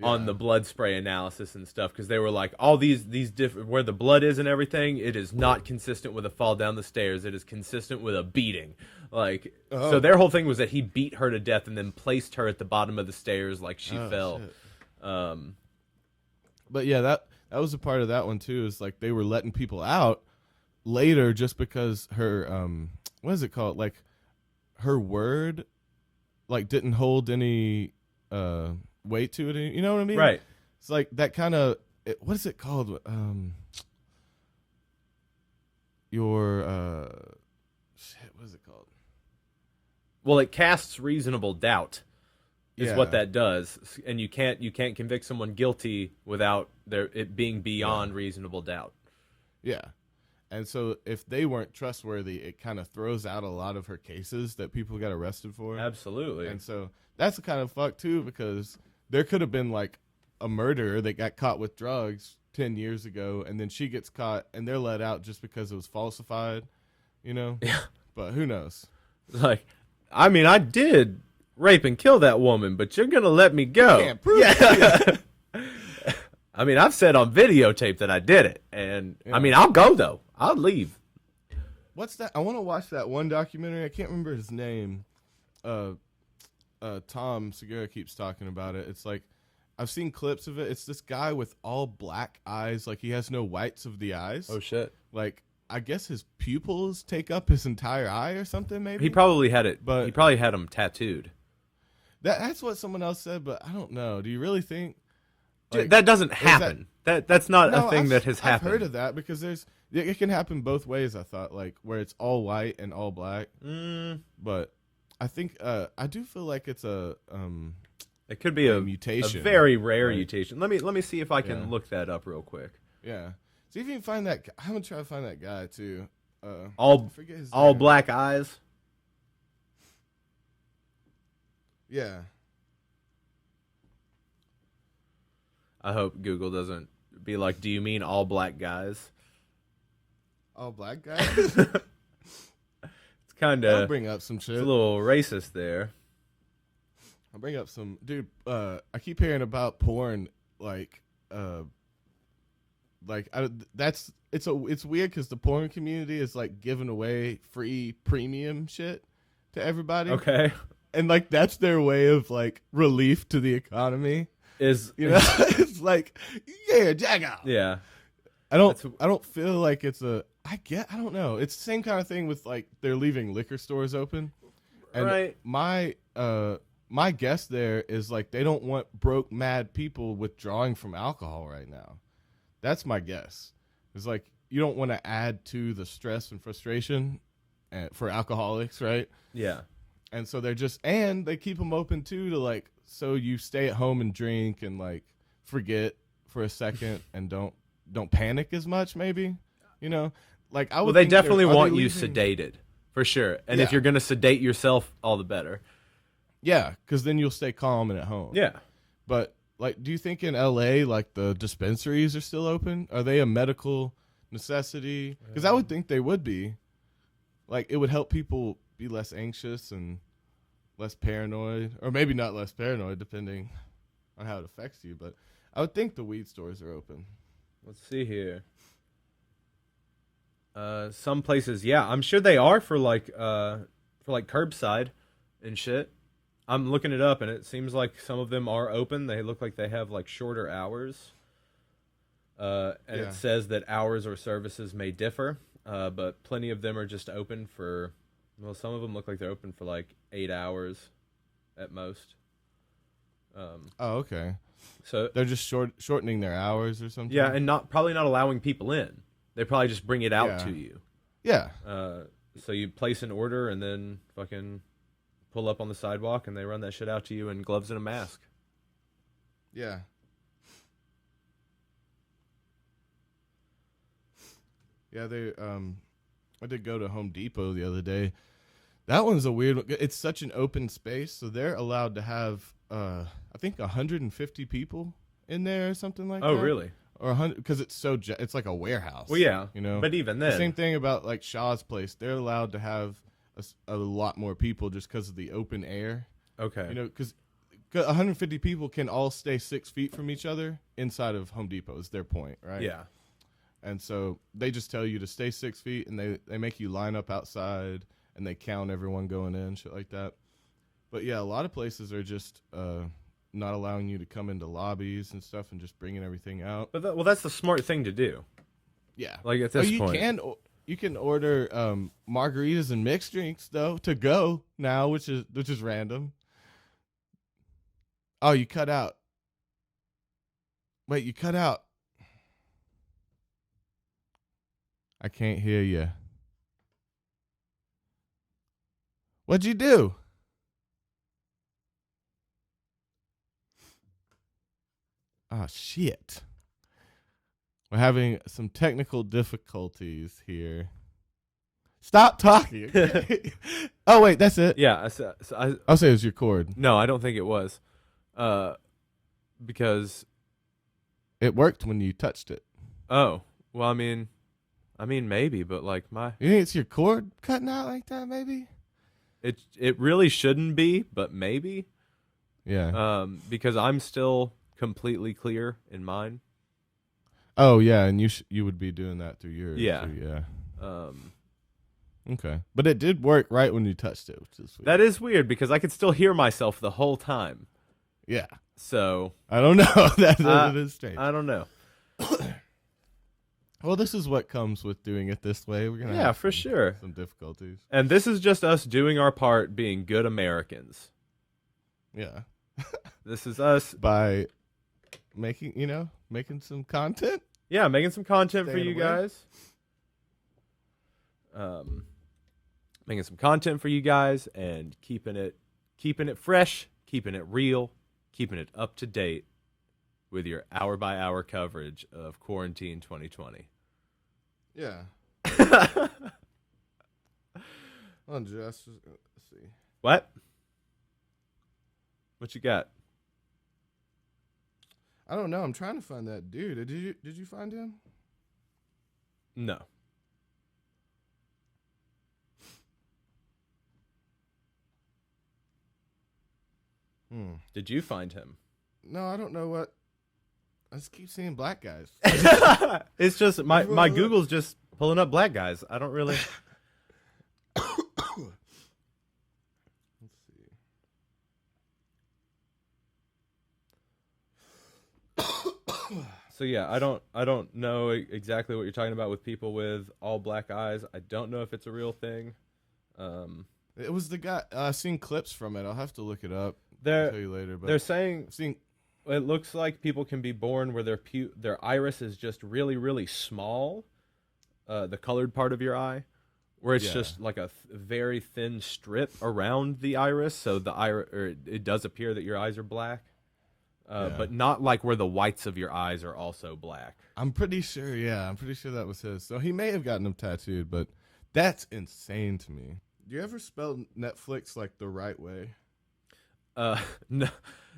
On the blood spray analysis and stuff, because they were like, all these different where the blood is and everything, it is not consistent with a fall down the stairs. It is consistent with a beating. Like, so their whole thing was that he beat her to death and then placed her at the bottom of the stairs like she fell. But yeah, that was a part of that one too. Is like they were letting people out later just because her what is it called? Like her word, like didn't hold any weight to it, you know what I mean? Right. It's like that kind of what is it called? Your shit, what is it called? Well, it casts reasonable doubt is what that does, and you can't convict someone guilty without it being beyond reasonable doubt. Yeah. And so if they weren't trustworthy, it kind of throws out a lot of her cases that people got arrested for. Absolutely. And so that's the kind of fuck too, because there could have been like a murderer that got caught with drugs 10 years ago, and then she gets caught and they're let out just because it was falsified, you know? Yeah. But who knows? Like, I mean, I did rape and kill that woman, but you're going to let me go. You can't prove it. I mean, I've said on videotape that I did it, and I mean, I'll go though. I'll leave. What's that? I want to watch that one documentary. I can't remember his name. Tom Segura keeps talking about it. It's like, I've seen clips of it. It's this guy with all black eyes. Like he has no whites of the eyes. Oh shit. Like I guess his pupils take up his entire eye or something maybe. He probably had it, but he probably had them tattooed. That's what someone else said, but I don't know. Do you really think Dude, that doesn't happen? That's not a thing that has happened. I've heard of that because it can happen both ways, I thought, like where it's all white and all black. But I think I do feel like it's it could be a mutation, a very rare mutation. Let me see if I can look that up real quick. Yeah, see if you can find that. I'm gonna try to find that guy too. All black eyes. Yeah. I hope Google doesn't be like, "Do you mean all black guys?" All black guys. It's kind of bring up some shit. It's a little racist there. I'll bring up some dude. I keep hearing about porn, it's weird because the porn community is like giving away free premium shit to everybody. Okay, and like that's their way of like relief to the economy. Is it's like jack out. Yeah, I don't feel like it's I don't know. It's the same kind of thing with like they're leaving liquor stores open. And right. My guess there is like they don't want broke mad people withdrawing from alcohol right now. That's my guess. It's like you don't want to add to the stress and frustration for alcoholics, right? Yeah. And so they keep them open too to like so you stay at home and drink and like forget for a second and don't panic as much maybe, you know? Like I would they definitely want you sedated for sure. And if you're going to sedate yourself, all the better. Yeah, because then you'll stay calm and at home. Yeah. But like, do you think in LA like the dispensaries are still open? Are they a medical necessity? Because I would think they would be. Like it would help people be less anxious and less paranoid, or maybe not less paranoid, depending on how it affects you. But I would think the weed stores are open. Let's see here. Some places, yeah, I'm sure they are for like curbside and shit. I'm looking it up, and it seems like some of them are open. They look like they have like shorter hours. It says that hours or services may differ, but plenty of them are just open for. Well, some of them look like they're open for like 8 hours at most. Okay. So they're just shortening their hours or something? Yeah, and probably not allowing people in. They probably just bring it out to you. Yeah. So you place an order and then fucking pull up on the sidewalk and they run that shit out to you in gloves and a mask. Yeah. Yeah, I did go to Home Depot the other day. That one's a weird one. It's such an open space, so they're allowed to have I think 150 people in there or something like that. Oh, really? Or 100, because it's like a warehouse. Well, yeah, you know. But even then, the same thing about like Shaw's place. They're allowed to have a lot more people just because of the open air. Okay. You know, because 150 people can all stay 6 feet from each other inside of Home Depot. Is their point, right? Yeah. And so they just tell you to stay 6 feet, and they make you line up outside, and they count everyone going in, shit like that. But yeah, a lot of places are just not allowing you to come into lobbies and stuff, and just bringing everything out. But that's the smart thing to do. Yeah, like at this point, you can order margaritas and mixed drinks though to go now, which is random. Oh, you cut out. Wait, you cut out. I can't hear you. What'd you do? Oh, shit. We're having some technical difficulties here. Stop talking. Oh, wait, that's it. Yeah. I'll say it was your cord. No, I don't think it was. Because it worked when you touched it. Oh, well, I mean maybe, but like you think it's your cord cutting out like that? Maybe it really shouldn't be, but maybe. Yeah. Because I'm still completely clear in mine. Oh yeah, and you would be doing that through yours. Yeah. So, yeah. Okay, but it did work right when you touched it, which is weird. That is weird because I could still hear myself the whole time. Yeah. So I don't know. That is strange. I don't know. Well, this is what comes with doing it this way. We're gonna have for sure some difficulties, and this is just us doing our part, being good Americans. Yeah. This is us by making some content. Yeah, making some content for Staying you away. guys. Making some content for you guys and keeping it fresh, keeping it real, keeping it up to date with your hour by hour coverage of Quarantine 2020. Yeah. Oh, just let's see. What you got? I don't know. I'm trying to find that dude. Did you find him? No. Did you find him? No, I don't know what. I just keep seeing black guys. It's just my Google's just pulling up black guys. I don't really. Let's see. So yeah, I don't know exactly what you're talking about with people with all black eyes. I don't know if it's a real thing. It was the guy. I've seen clips from it. I'll have to look it up. I'll tell you later. But they're saying I've seen. It looks like people can be born where their iris is just really, really small, the colored part of your eye, where it's just like a very thin strip around the iris, so it does appear that your eyes are black, but not like where the whites of your eyes are also black. I'm pretty sure. Yeah, I'm pretty sure that was his. So he may have gotten them tattooed, but that's insane to me. Do you ever spell Netflix like the right way?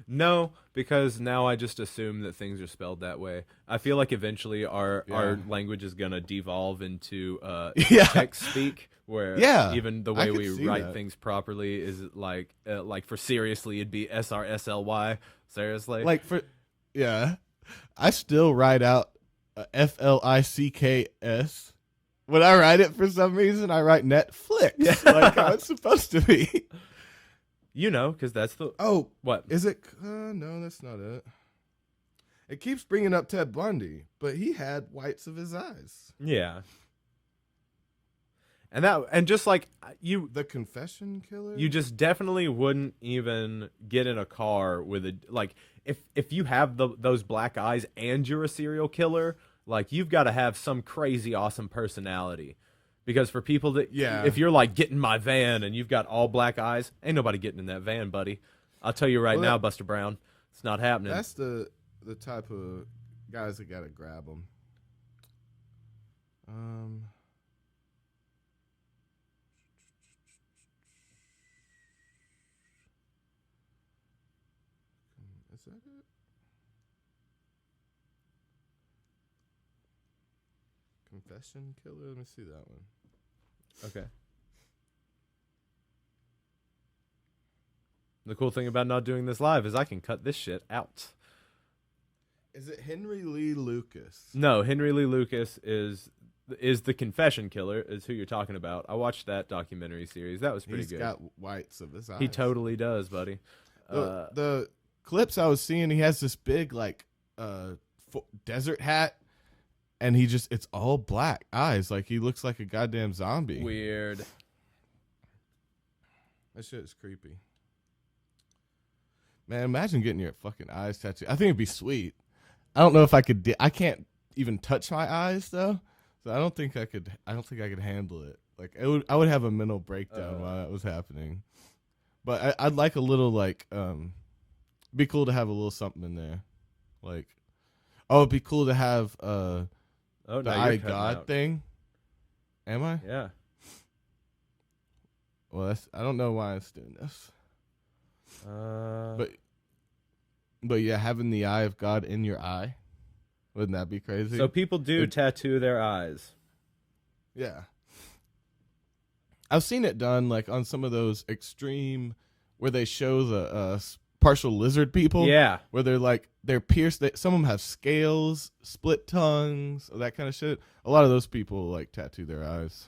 No, because now I just assume that things are spelled that way. I feel like eventually our language is gonna devolve into text speak, where even the way we write things properly is like for seriously it'd be SRSLY. Seriously, I still write out FLICKS. When I write it, for some reason, I write Netflix like how it's supposed to be. You know, because that's the... Oh. What? Is it... no, that's not it. It keeps bringing up Ted Bundy, but he had whites of his eyes. Yeah. And just like you... The confession killer? You just definitely wouldn't even get in a car with a... Like, if you have those black eyes and you're a serial killer, like, you've got to have some crazy awesome personality Because for people that, if you're like, get in my van and you've got all black eyes, ain't nobody getting in that van, buddy. I'll tell you right now, Buster Brown, it's not happening. That's the type of guys that gotta grab them. Is that it? Confession Killer? Let me see that one. Okay. The cool thing about not doing this live is I can cut this shit out. Is it Henry Lee Lucas? No, Henry Lee Lucas is the Confession Killer, is who you're talking about. I watched that documentary series. That was pretty good. He's got whites of his eyes. He totally does, buddy. The clips I was seeing, he has this big like desert hat, and it's all black eyes. Like he looks like a goddamn zombie. Weird. That shit is creepy. Man, imagine getting your fucking eyes tattooed. I think it'd be sweet. I don't know if I could. I can't even touch my eyes though, so I don't think I could. I don't think I could handle it. Like I would have a mental breakdown while that was happening. But I'd like a little like. Be cool to have a little something in there, like. Oh, it'd be cool to have the eye God thing. Am I? Yeah. Well, I don't know why I'm doing this. But yeah, having the eye of God in your eye, wouldn't that be crazy? So people do tattoo their eyes. Yeah, I've seen it done like on some of those extreme where they show the partial lizard people. Yeah, where they're pierced. Some of them have scales, split tongues, that kind of shit. A lot of those people like tattoo their eyes.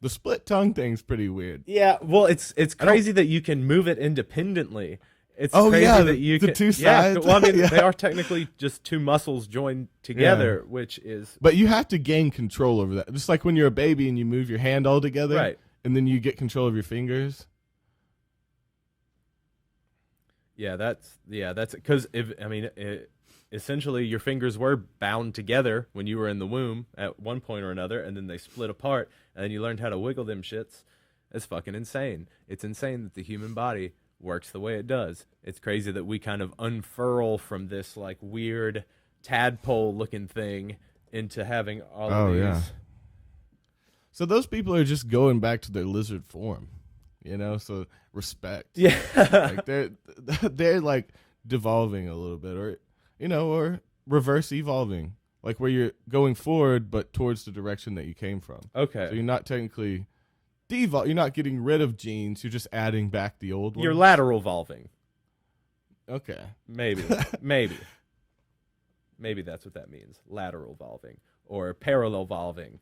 The split tongue thing's pretty weird. Yeah, well, it's crazy that you can move it independently. It's crazy that you can. The two sides. Yeah, well, I mean, they are technically just two muscles joined together, which is. But you have to gain control over that. Just like when you're a baby and you move your hand all together, right? And then you get control of your fingers. Yeah, that's because essentially your fingers were bound together when you were in the womb at one point or another, and then they split apart, and then you learned how to wiggle them shits. It's fucking insane. It's insane that the human body works the way it does. It's crazy that we kind of unfurl from this like weird tadpole looking thing into having all of these. Yeah. So those people are just going back to their lizard form, so respect. Yeah. Like they're like devolving a little bit, or or reverse evolving, like where you're going forward but towards the direction that you came from. Okay. So you're not technically you're not getting rid of genes, you're just adding back the old ones. You're lateral evolving. Okay. Maybe. Maybe that's what that means. Lateral evolving or parallel evolving.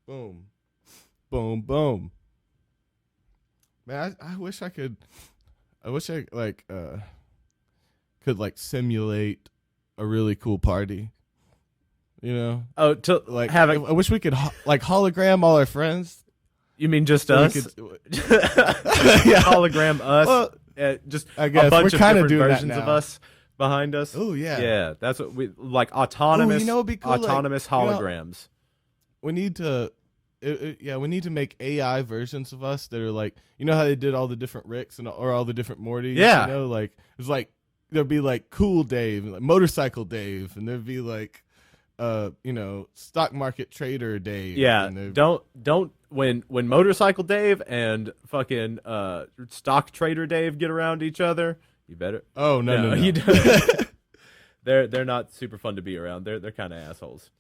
Boom. Boom, boom. Man, I wish I could. I wish I could simulate a really cool party. Oh, to like I wish we could hologram all our friends. You mean just us? Hologram us. Well, just I guess a bunch of different versions of us behind us. Oh yeah, yeah. That's what we like. Autonomous. Be cool, autonomous holograms. We need to. We need to make AI versions of us that are like, how they did all the different Ricks or all the different Mortys. Yeah. It's like there'd be like Cool Dave and like Motorcycle Dave, and there'd be like, Stock Market Trader Dave. Yeah. Don't when Motorcycle Dave and fucking Stock Trader Dave get around each other, you better. Oh no. You don't. They're not super fun to be around. They're kind of assholes.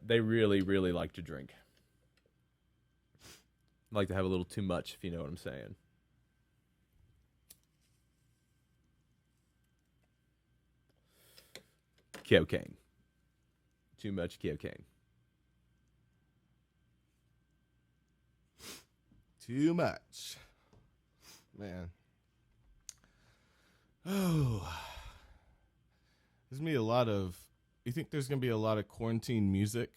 They really, really like to drink. Like to have a little too much, if you know what I'm saying. Cocaine. Too much cocaine. Too much. Man. Oh. You think there's going to be a lot of quarantine music?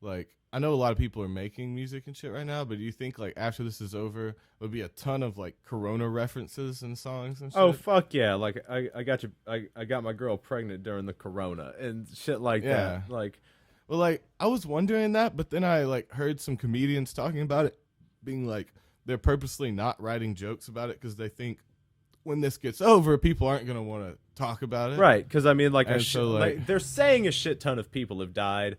Like, I know a lot of people are making music and shit right now, but do you think, like, after this is over, there'll be a ton of, like, Corona references in songs and shit? Oh, fuck yeah. Like, I got you. I got my girl pregnant during the Corona and shit like that. Like, well, like, I was wondering that, but then I, like, heard some comedians talking about it, being like, they're purposely not writing jokes about it because they think when this gets over, people aren't going to want to talk about it. right. Because, I mean, like, like, they're saying a shit ton of people have died,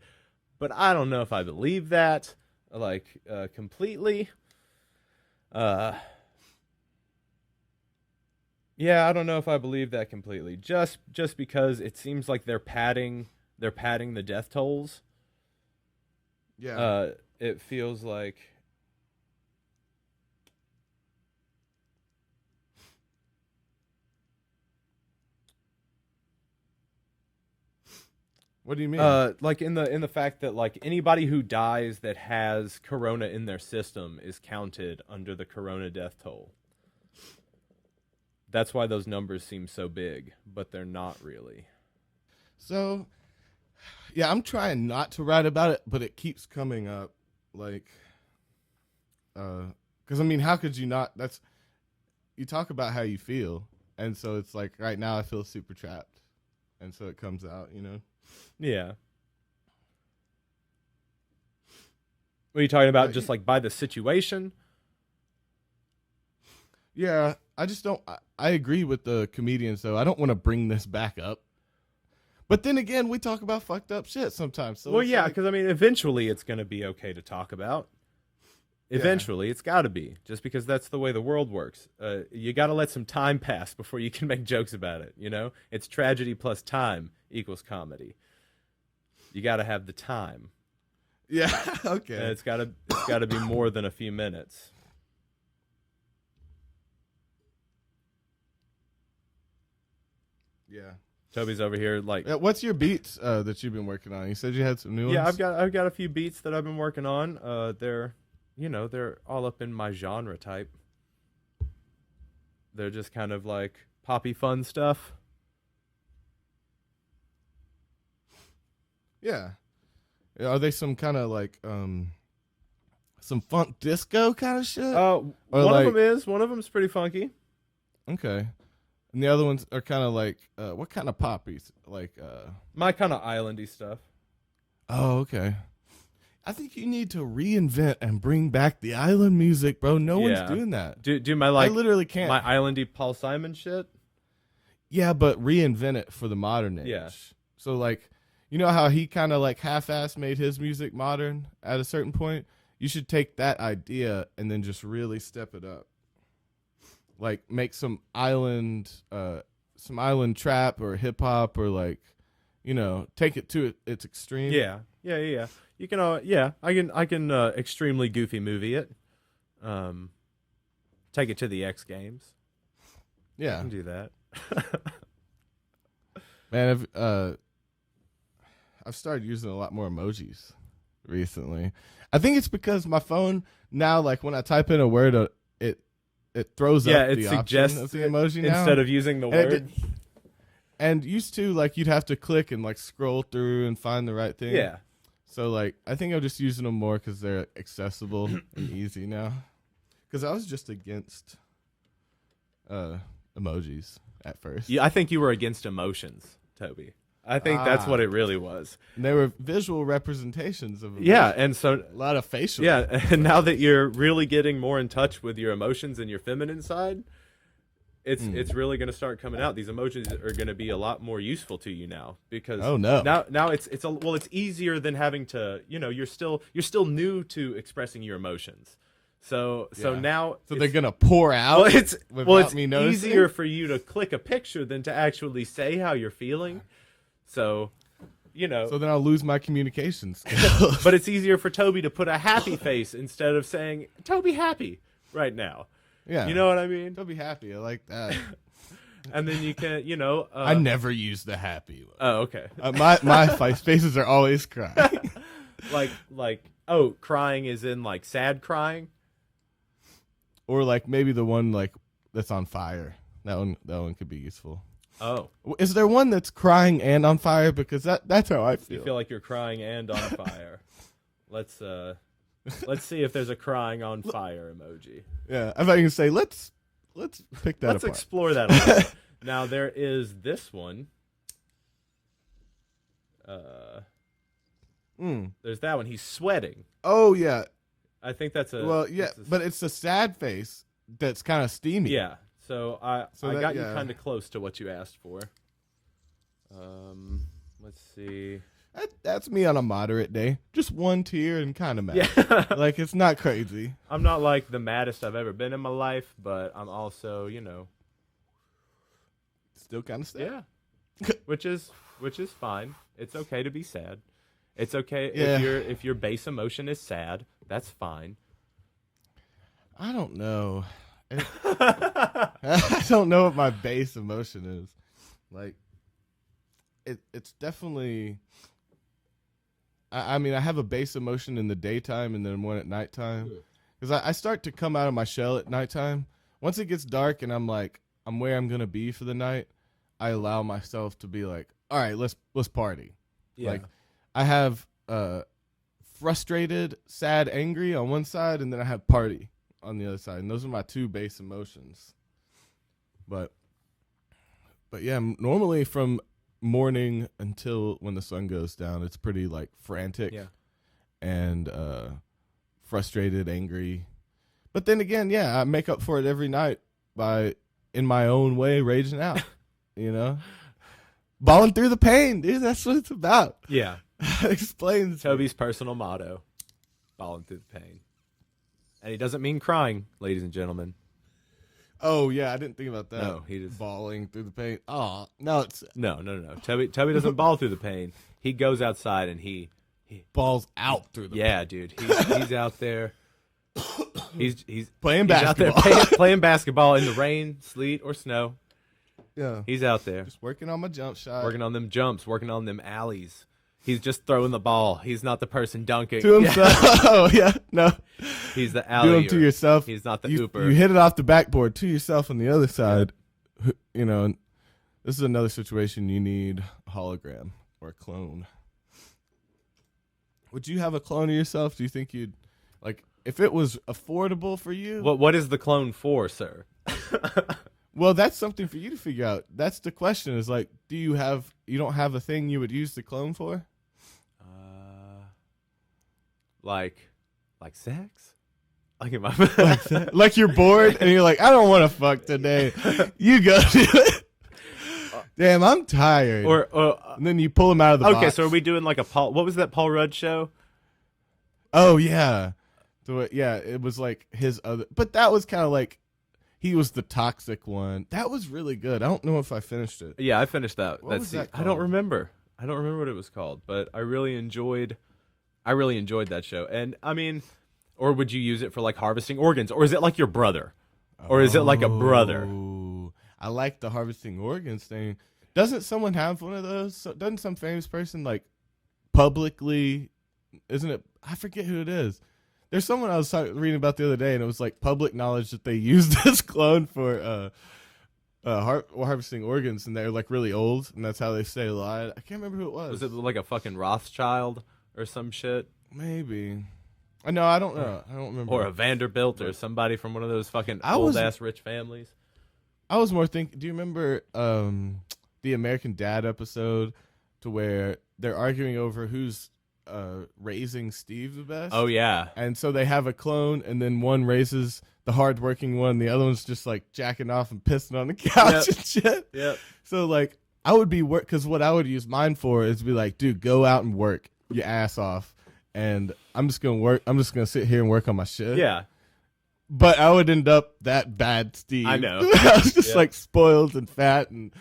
but I don't know if I believe that, like, completely. Yeah, I don't know if I believe that completely. Just because it seems like they're padding the death tolls. Yeah. It feels like. What do you mean? Like in the fact that like anybody who dies that has Corona in their system is counted under the Corona death toll. That's why those numbers seem so big, but they're not really. So, yeah, I'm trying not to write about it, but it keeps coming up. Like, because I mean, how could you not? You talk about how you feel, and so it's like right now I feel super trapped, and so it comes out, you know. Yeah. What are you talking about? Just like by the situation? Yeah, I just don't. I agree with the comedians, though. I don't want to bring this back up. But then again, we talk about fucked up shit sometimes. So well, yeah, because I mean, eventually it's going to be okay to talk about. Eventually, it's got to be, just because that's the way the world works. You got to let some time pass before you can make jokes about it, you know? It's tragedy plus time equals comedy. You got to have the time. Yeah, okay. And it's got to be more than a few minutes. Yeah. Toby's over here like. Yeah, what's your beats that you've been working on? You said you had some new ones. Yeah, I've got a few beats that I've been working on. They're all up in my genre type. They're just kind of like poppy fun stuff. Yeah. Are they some kind of like some funk disco kind of shit? One of them is. One of them's pretty funky. Okay. And the other ones are kind of like what kind of poppies? Like my kind of islandy stuff. Oh, okay. I think you need to reinvent and bring back the island music, bro. No one's doing that. Do my like I literally can't. My islandy Paul Simon shit. Yeah, but reinvent it for the modern age. Yeah. So like, you know how he kind of like half-ass made his music modern at a certain point? You should take that idea and then just really step it up. Like make some island trap or hip hop or like, you know, take it to its extreme. Yeah. You can, I can extremely goofy movie it. Take it to the X Games. Yeah, I can do that. Man, I've started using a lot more emojis recently. I think it's because my phone now, like when I type in a word, it throws up it the suggests option of the emoji now instead of using the word. And used to, like, you'd have to click and like scroll through and find the right thing. Yeah. So like, I think I'm just using them more because they're accessible and easy now. Because I was just against emojis at first. Yeah, I think you were against emotions, Toby. I think that's what it really was. And they were visual representations of emotions. Yeah, and so a lot of facial. Yeah, and now that you're really getting more in touch with your emotions and your feminine side, it's really going to start coming out. These emotions are going to be a lot more useful to you now because now it's easier than having to, you know, you're still new to expressing your emotions. So now they're going to pour out. It's me noticing? Easier for you to click a picture than to actually say how you're feeling. So, you know. So then I'll lose my communication skills. But it's easier for Toby to put a happy face instead of saying, Toby happy right now. Yeah. You know what I mean? Toby happy. I like that. And then you can, you know. I never use the happy one. Oh, okay. My faces are always crying. Crying is in like sad crying? Or like maybe the one like that's on fire. That one could be useful. Oh. Is there one that's crying and on fire? Because that's how I feel. You feel like you're crying and on fire. Let's see if there's a crying on fire emoji. Yeah, I thought you could say let's pick that Let's apart. explore that a little bit. Now there is this one. There's that one. He's sweating. Oh yeah. I think that's a but it's a sad face that's kind of steamy. Yeah. So I got you yeah. kind of close to what you asked for. Let's see. That's me on a moderate day. Just one tear and kind of mad. Yeah. Like, it's not crazy. I'm not like the maddest I've ever been in my life, but I'm also, Still kind of sad. yeah, which is fine. It's okay to be sad. It's okay Yeah. if your base emotion is sad. That's fine. I don't know. I don't know what my base emotion is. Like, it's definitely. I mean, I have a base emotion in the daytime and then one at nighttime. Because I start to come out of my shell at nighttime. Once it gets dark and I'm where I'm gonna be for the night, I allow myself to be like, all right, let's party. Yeah. Like, I have frustrated, sad, angry on one side, and then I have party on the other side, and those are my two base emotions. But yeah, normally from morning until when the sun goes down, it's pretty like frantic, and frustrated, angry. But then again, yeah, I make up for it every night by, in my own way, raging out. Balling through the pain, dude. That's what it's about. Yeah. Explains Toby's personal motto: balling through the pain. And he doesn't mean crying, ladies and gentlemen. Oh yeah, I didn't think about that. No, he just bawling through the pain. Oh no, it's no. Toby doesn't bawl through the pain. He goes outside and he balls out through the pain. Yeah, dude. He's out there. He's playing basketball. basketball. Out there playing basketball in the rain, sleet, or snow. Yeah, he's out there just working on my jump shot, working on them jumps, working on them alleys. He's just throwing the ball. He's not the person dunking to himself. Oh yeah, no. He's the alley. Do him to yourself. He's not the You ooper. hit it off the backboard to yourself on the other side. And this is another situation you need a hologram or a clone. Would you have a clone of yourself? Do you think you'd like if it was affordable for you? What is the clone for, sir? Well, that's something for you to figure out. That's the question. Is like, you don't have a thing you would use the clone for? Like sex? Like in my like you're bored and you're like, I don't want to fuck today. You go do it. Damn, I'm tired. Or and then you pull him out of the box. Okay, so are we doing like what was that Paul Rudd show? Oh yeah. So yeah, it was like his other, but that was kind of like he was the toxic one. That was really good. I don't know if I finished it. Yeah, I finished that. What was that I don't remember. I don't remember what it was called, but I really enjoyed that show. And I mean, or would you use it for like harvesting organs, or is it like your brother, or is it like a brother? I like the harvesting organs thing. Doesn't someone have one of those? Doesn't some famous person like publicly? Isn't it? I forget who it is. There's someone I was reading about the other day, and it was like public knowledge that they used this clone for harvesting organs, and they're like really old, and that's how they stay alive. I can't remember who it was. Was it like a fucking Rothschild or some shit? Maybe. No, I don't know. I don't remember. Or a Vanderbilt or somebody from one of those fucking old-ass rich families. I was more thinking, do you remember the American Dad episode to where they're arguing over who's raising Steve the best? Oh, yeah. And so they have a clone, and then one raises the hardworking one, the other one's just like jacking off and pissing on the couch and shit. Yep. So like I would be because what I would use mine for is be like, dude, go out and work your ass off, and I'm just gonna work. I'm just gonna sit here and work on my shit. Yeah. But I would end up that bad Steve. I know. I was just like spoiled and fat and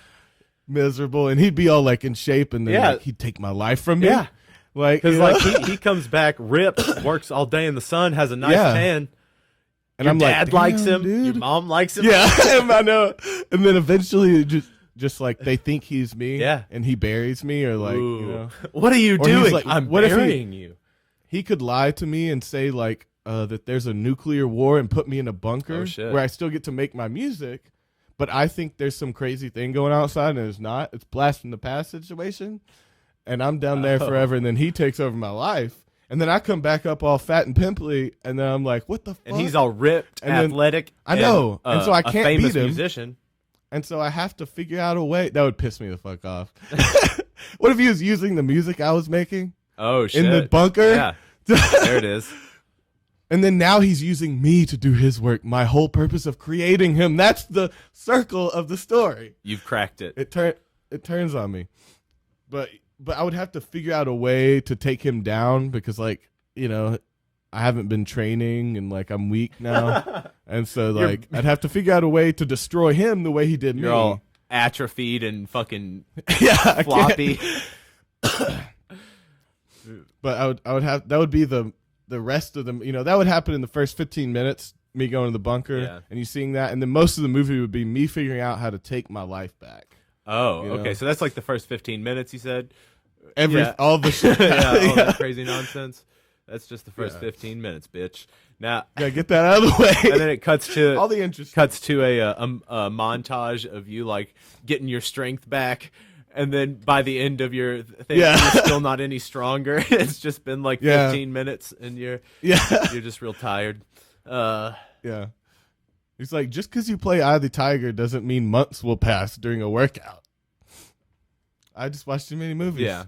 miserable, and he'd be all like in shape, and then like, he'd take my life from me. Yeah. Like, because like he comes back ripped, works all day in the sun, has a nice tan. And your I'm dad like, likes him. Dude. Your mom likes him. Yeah, I know. And then eventually, it just like they think he's me. Yeah. And he buries me, or like, what are you doing? Like, I'm what burying you. He could lie to me and say like that there's a nuclear war and put me in a bunker where I still get to make my music, but I think there's some crazy thing going outside and it's not. It's blast from the past situation, and I'm down there forever. And then he takes over my life. And then I come back up all fat and pimply, and then I'm like, what the fuck? And he's all ripped, And then- athletic. I know. And And so I a can't famous beat him. musician. And so I have to figure out a way. That would piss me the fuck off. What if he was using the music I was making Oh shit! in the bunker? Yeah, there it is. And then now he's using me to do his work. My whole purpose of creating him. That's the circle of the story. You've cracked it. It turns on me. But I would have to figure out a way to take him down because, like, you know, I haven't been training and, like, I'm weak now. And so, like, I'd have to figure out a way to destroy him the way he did me. You're all atrophied and fucking yeah, floppy. But I would have, that would be the rest of them. You know, that would happen in the first 15 minutes, me going to the bunker and you seeing that. And then most of the movie would be me figuring out how to take my life back. Oh, You okay. know? So that's like the first 15 minutes, you said? All the shit. Yeah, all that crazy nonsense. That's just the first 15 minutes, bitch. Now, Gotta get that out of the way. and then it cuts to all the interest. a montage of you like getting your strength back, and then by the end of your thing, you're still not any stronger. It's just been like 15 minutes, and you're just real tired. Yeah. He's like, just because you play Eye of the Tiger doesn't mean months will pass during a workout. I just watched too many movies. Yeah.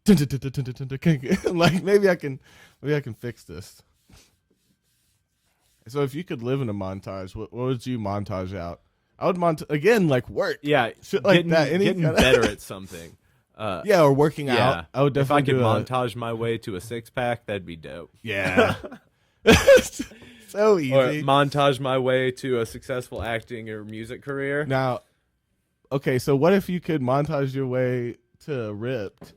Like maybe I can fix this. So if you could live in a montage, what would you montage out? I would again, like work. Yeah, shit like that. Getting better at something. Yeah, or working out. I would definitely if I could montage my way to a 6-pack, that'd be dope. Yeah. So easy. Or montage my way to a successful acting or music career. Now, okay, so what if you could montage your way to Ripped,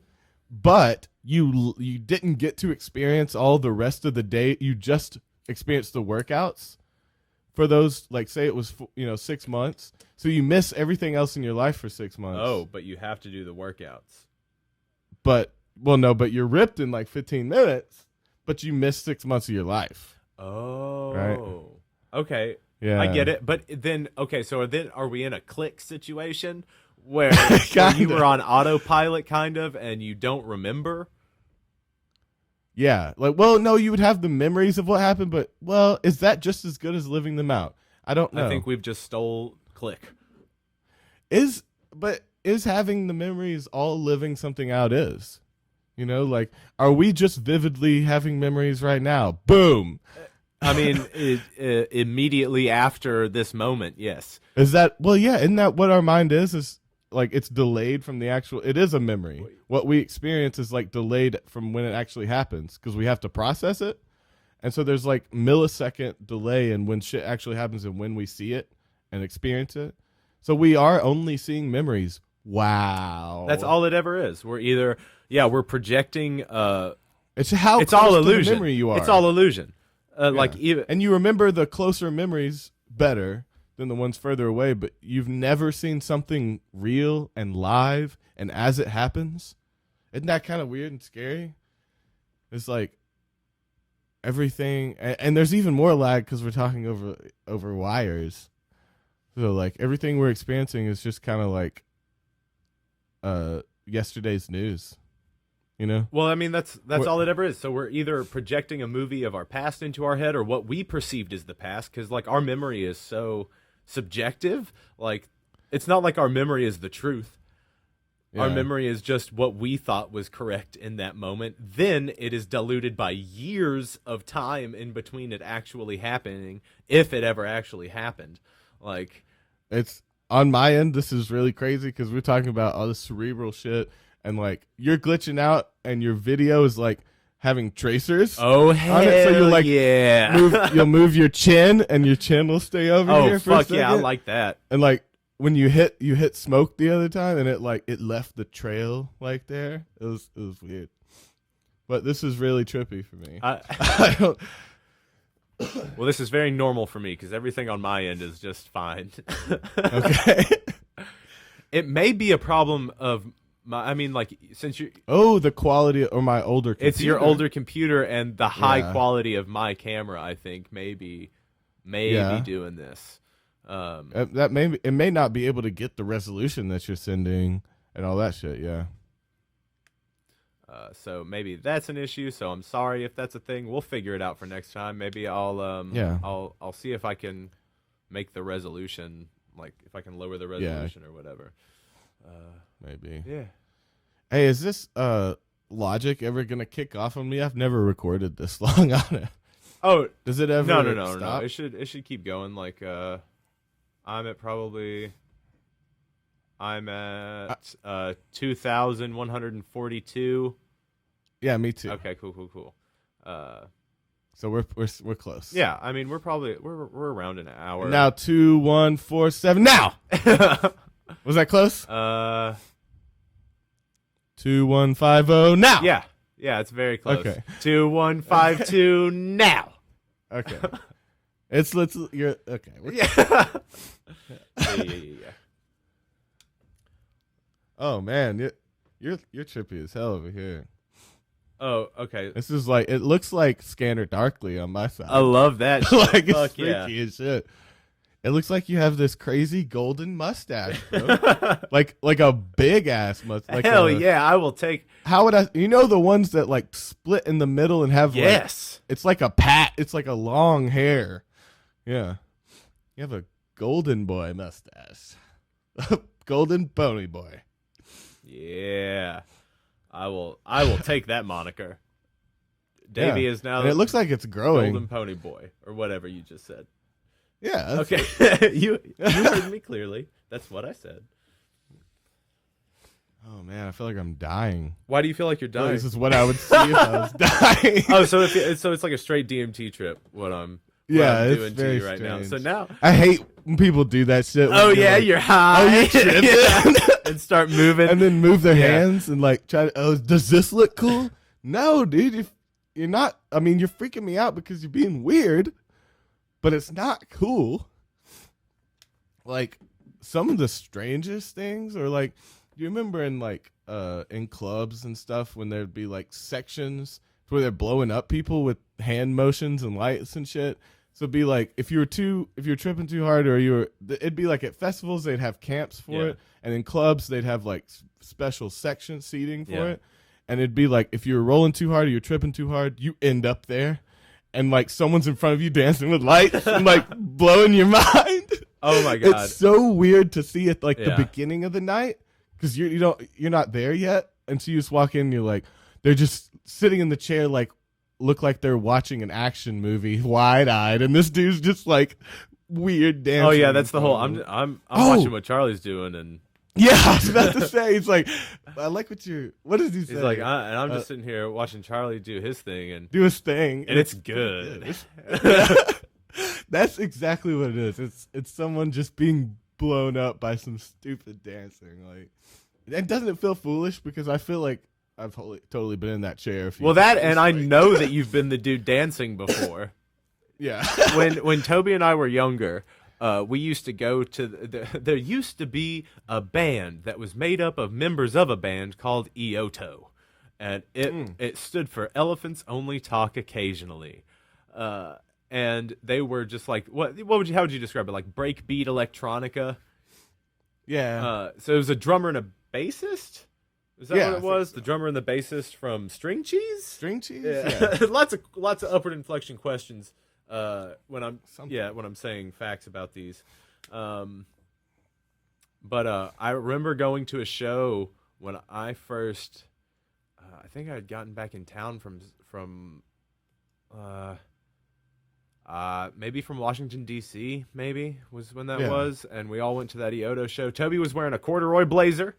but you didn't get to experience all the rest of the day? You just experienced the workouts for those, like, say it was 6 months, so you miss everything else in your life for 6 months. Oh, but you have to do the workouts. But you're ripped in like 15 minutes, but you missed 6 months of your life. Oh, right. Okay. Yeah, I get it. But then, okay, so then are we in a click situation where you were on autopilot kind of and you don't remember? Yeah. Like, well, no, you would have the memories of what happened, but, well, is that just as good as living them out? I don't know. I think we've just stole click. Is having the memories all living something out is? You know, like, are we just vividly having memories right now? Boom. I mean, immediately after this moment, yes. Is that, well, yeah, isn't that what our mind is? Is like it's delayed from the actual, it is a memory. What we experience is like delayed from when it actually happens because we have to process it. And so there's like millisecond delay in when shit actually happens and when we see it and experience it. So we are only seeing memories. Wow. That's all it ever is. We're either, we're projecting. It's how it's close all to illusion. the memory you are. It's all illusion. Yeah. Like even, and you remember the closer memories better than the ones further away, but you've never seen something real and live and as it happens. Isn't that kind of weird and scary? It's like everything, and there's even more lag because we're talking over wires. So like everything we're experiencing is just kind of like yesterday's news. You know? Well, I mean, that's all it ever is. So we're either projecting a movie of our past into our head or what we perceived as the past, because like our memory is so subjective. Like it's not like our memory is the truth. Yeah. Our memory is just what we thought was correct in that moment. Then it is diluted by years of time in between it actually happening, if it ever actually happened. Like it's on my end. This is really crazy because we're talking about all this cerebral shit. And like you're glitching out, and your video is like having tracers. Oh hell on it, so you'll like yeah! You'll move your chin, and your chin will stay over here. Oh for a fuck second. yeah! I like that. And like when you hit smoke the other time, and it left the trail like there. It was weird. But this is really trippy for me. I don't. Well, this is very normal for me because everything on my end is just fine. Okay. It may be a problem of. I mean, like, since you the quality or my older computer. It's your older computer and the high quality of my camera, I think, may be doing this. That it may not be able to get the resolution that you're sending and all that shit, yeah. So maybe that's an issue. So I'm sorry if that's a thing. We'll figure it out for next time. Maybe I'll I'll see if I can make the resolution, like if I can lower the resolution or whatever. Maybe. Yeah. Hey, is this Logic ever gonna kick off on me? I've never recorded this long on it. Oh, does it ever? No. It should keep going. Like I'm at 2,142. Yeah, me too. Okay, cool. So we're close. Yeah, I mean we're around an hour. Now 2,147. Now was that close? 2,150 now. Yeah, it's very close. Okay. 2,152 now. Okay. You're okay. Yeah. Oh man, you're trippy as hell over here. Oh, okay. This is like, it looks like Scanner Darkly on my side. I love that shit. Like, it's Fuck freaky as shit. It looks like you have this crazy golden mustache, bro. like a big ass mustache. Like Hell yeah, I will take. How would I? You know the ones that like split in the middle and have yes. It's like a pat. It's like a long hair. Yeah, you have a golden boy mustache. Golden pony boy. Yeah, I will take that moniker. Davey is now. And it looks like it's growing. Golden pony boy or whatever you just said. Yeah. Okay. you heard me clearly. That's what I said. Oh man, I feel like I'm dying. Why do you feel like you're dying? This is what I would see if I was dying. Oh, so it's like a straight DMT trip. What I'm doing to you right now. So now I hate when people do that shit. Oh yeah, like, you're high. Oh, you're tripping. And start moving, and then move their hands and like try to. Oh, does this look cool? No, dude. You're not. I mean, you're freaking me out because you're being weird. But it's not cool. Like some of the strangest things, or like, do you remember in like in clubs and stuff when there'd be like sections where they're blowing up people with hand motions and lights and shit? So it'd be like if you were tripping too hard, or it'd be like at festivals they'd have camps for it, and in clubs they'd have like special section seating for it, and it'd be like if you were rolling too hard or you're tripping too hard, you end up there. And like someone's in front of you dancing with lights and like blowing your mind. Oh my god! It's so weird to see at like the beginning of the night because you're not there yet, and so you just walk in and you're like, they're just sitting in the chair like look like they're watching an action movie, wide eyed, and this dude's just like weird dancing. Oh yeah, that's the whole. I'm watching what Charlie's doing and. Yeah, I was about to say. It's like, I like what does he say? He's like, and I'm just sitting here watching Charlie do his thing and it's good. That's exactly what it is. It's someone just being blown up by some stupid dancing. Like, and doesn't it feel foolish? Because I feel like I've totally been in that chair. Well, that and I know that you've been the dude dancing before. Yeah. When Toby and I were younger. We used to go to there used to be a band that was made up of members of a band called EOTO, and it stood for Elephants Only Talk Occasionally, and they were just like how would you describe it, like breakbeat electronica? Yeah. So it was a drummer and a bassist. Is that what it was? The drummer and the bassist from String Cheese. String Cheese. Yeah. lots of upward inflection questions. When I'm saying facts about these, but I remember going to a show when I first, I think I had gotten back in town from maybe from Washington D.C. maybe was when that was, and we all went to that EOTO show. Toby was wearing a corduroy blazer.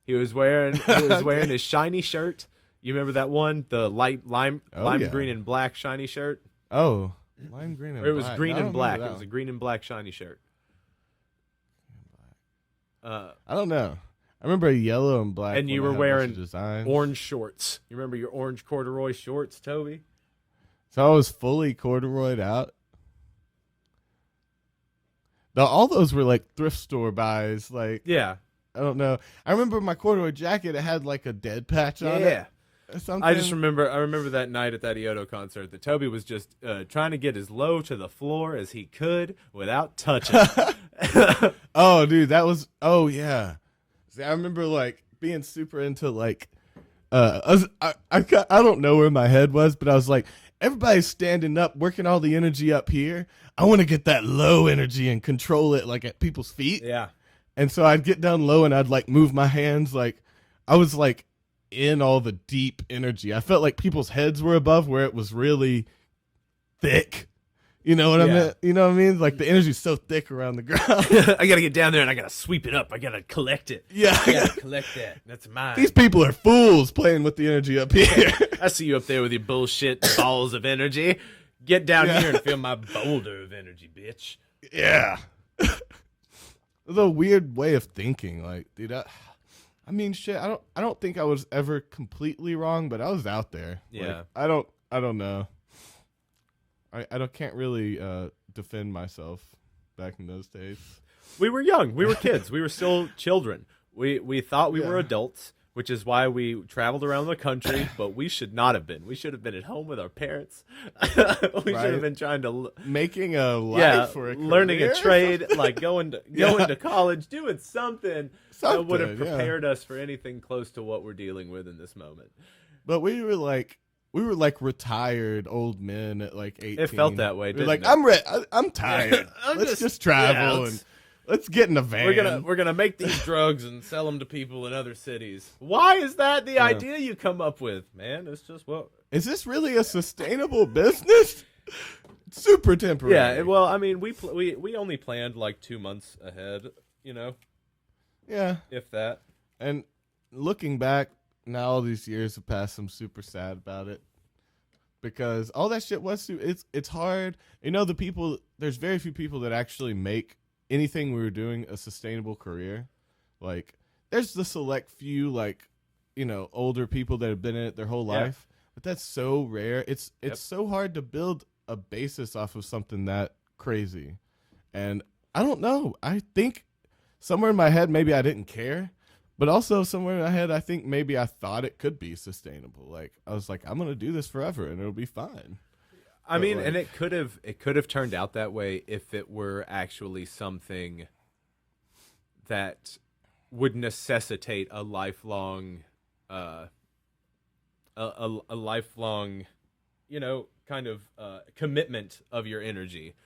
He was wearing his shiny shirt. You remember that one, the lime green and black shiny shirt? Oh. Lime green and black. It was green and black. It was a green and black shiny shirt. I don't know. I remember a yellow and black. And you were wearing orange shorts. You remember your orange corduroy shorts, Toby? So I was fully corduroyed out. All those were like thrift store buys. Like, yeah. I don't know. I remember my corduroy jacket. It had like a dead patch on it. Yeah. I remember that night at that EOTO concert that Toby was just trying to get as low to the floor as he could without touching. Oh, dude, oh yeah. See, I remember like being super into like I don't know where my head was, but I was like, everybody's standing up, working all the energy up here. I want to get that low energy and control it like at people's feet. Yeah. And so I'd get down low and I'd like move my hands. Like I was like in all the deep energy. I felt like people's heads were above where it was really thick. You know what I mean? You know what I mean? Like the energy's so thick around the ground. I gotta get down there and I gotta sweep it up. I gotta collect it. Yeah. I gotta collect that. That's mine. These people are fools playing with the energy up here. I see you up there with your bullshit balls of energy. Get down here and feel my boulder of energy, bitch. Yeah. It's a weird way of thinking. Like, dude, I mean, shit. I don't think I was ever completely wrong, but I was out there. Yeah. Like, I don't know. I can't really defend myself back in those days. We were young. We were kids. We were still children. We thought we were adults, which is why we traveled around the country, but we should not have been. We should have been at home with our parents. We should have been trying to making a life or a career. Learning a trade, like going to college, doing something that would have prepared us for anything close to what we're dealing with in this moment. But we were like retired old men at like 18. It felt that way. We're like, it? I'm tired. Let's just travel and let's get in a van. We're gonna make these drugs and sell them to people in other cities. Why is that the idea you come up with, man? It's just is this really a sustainable business? Super temporary. Yeah. Well, I mean, we only planned like 2 months ahead. You know. Yeah. If that. And looking back. Now all these years have passed, I'm super sad about it because all that shit was it's hard. You know, there's very few people that actually make anything we were doing a sustainable career. Like there's the select few, like, you know, older people that have been in it their whole life, but that's so rare. It's so hard to build a basis off of something that crazy. And I don't know. I think somewhere in my head, maybe I didn't care. But also somewhere in my head, I think maybe I thought it could be sustainable. Like I was like, I'm gonna do this forever and it'll be fine. I mean, and it could have turned out that way if it were actually something that would necessitate a lifelong, a lifelong, you know, kind of commitment of your energy.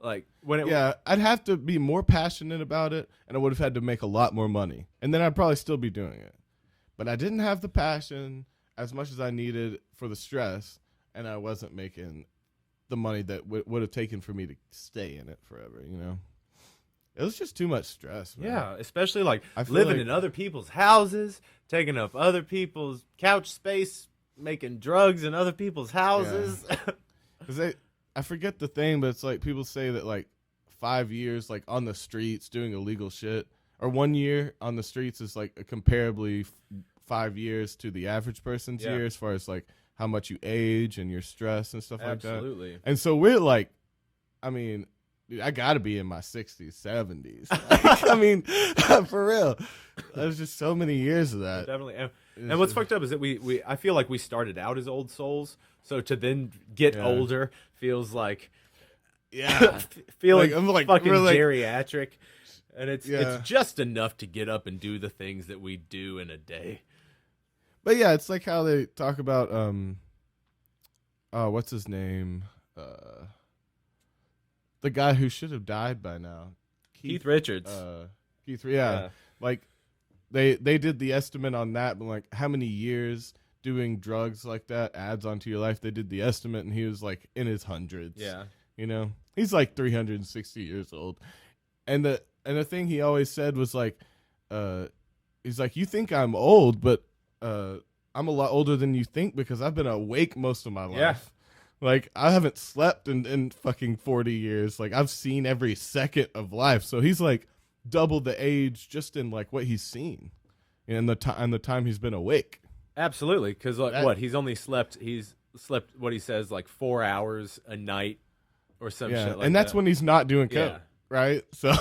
Like when I'd have to be more passionate about it, and I would have had to make a lot more money, and then I'd probably still be doing it. But I didn't have the passion as much as I needed for the stress, and I wasn't making the money that would have taken for me to stay in it forever. You know, it was just too much stress. Man. Yeah, especially like living in other people's houses, taking up other people's couch space, making drugs in other people's houses. Yeah. I forget the thing, but it's like people say that like 5 years like on the streets doing illegal shit, or 1 year on the streets is like a comparably 5 years to the average person's year as far as like how much you age and your stress and stuff like that. Absolutely. And so we're like, I mean, dude, I got to be in my 60s, 70s. Like, I mean, for real. There's just so many years of that. Definitely. And what's fucked up is that I feel like we started out as old souls, so to then get older feels like feeling like fucking geriatric, and it's just enough to get up and do the things that we do in a day. But yeah, it's like how they talk about what's his name, the guy who should have died by now, Keith Richards. Like they did the estimate on that, but like how many years doing drugs like that adds onto your life. They did the estimate, and he was like in his hundreds. Yeah, you know, he's like 360 years old, and the thing he always said was like, he's like, you think I'm old, but I'm a lot older than you think because I've been awake most of my life. Yeah. Like I haven't slept in fucking 40 years. Like I've seen every second of life. So he's like double the age just in like what he's seen in the time he's been awake. Absolutely, because like he's slept what he says like 4 hours a night or some shit like and that's that. when he's not doing coke, right? So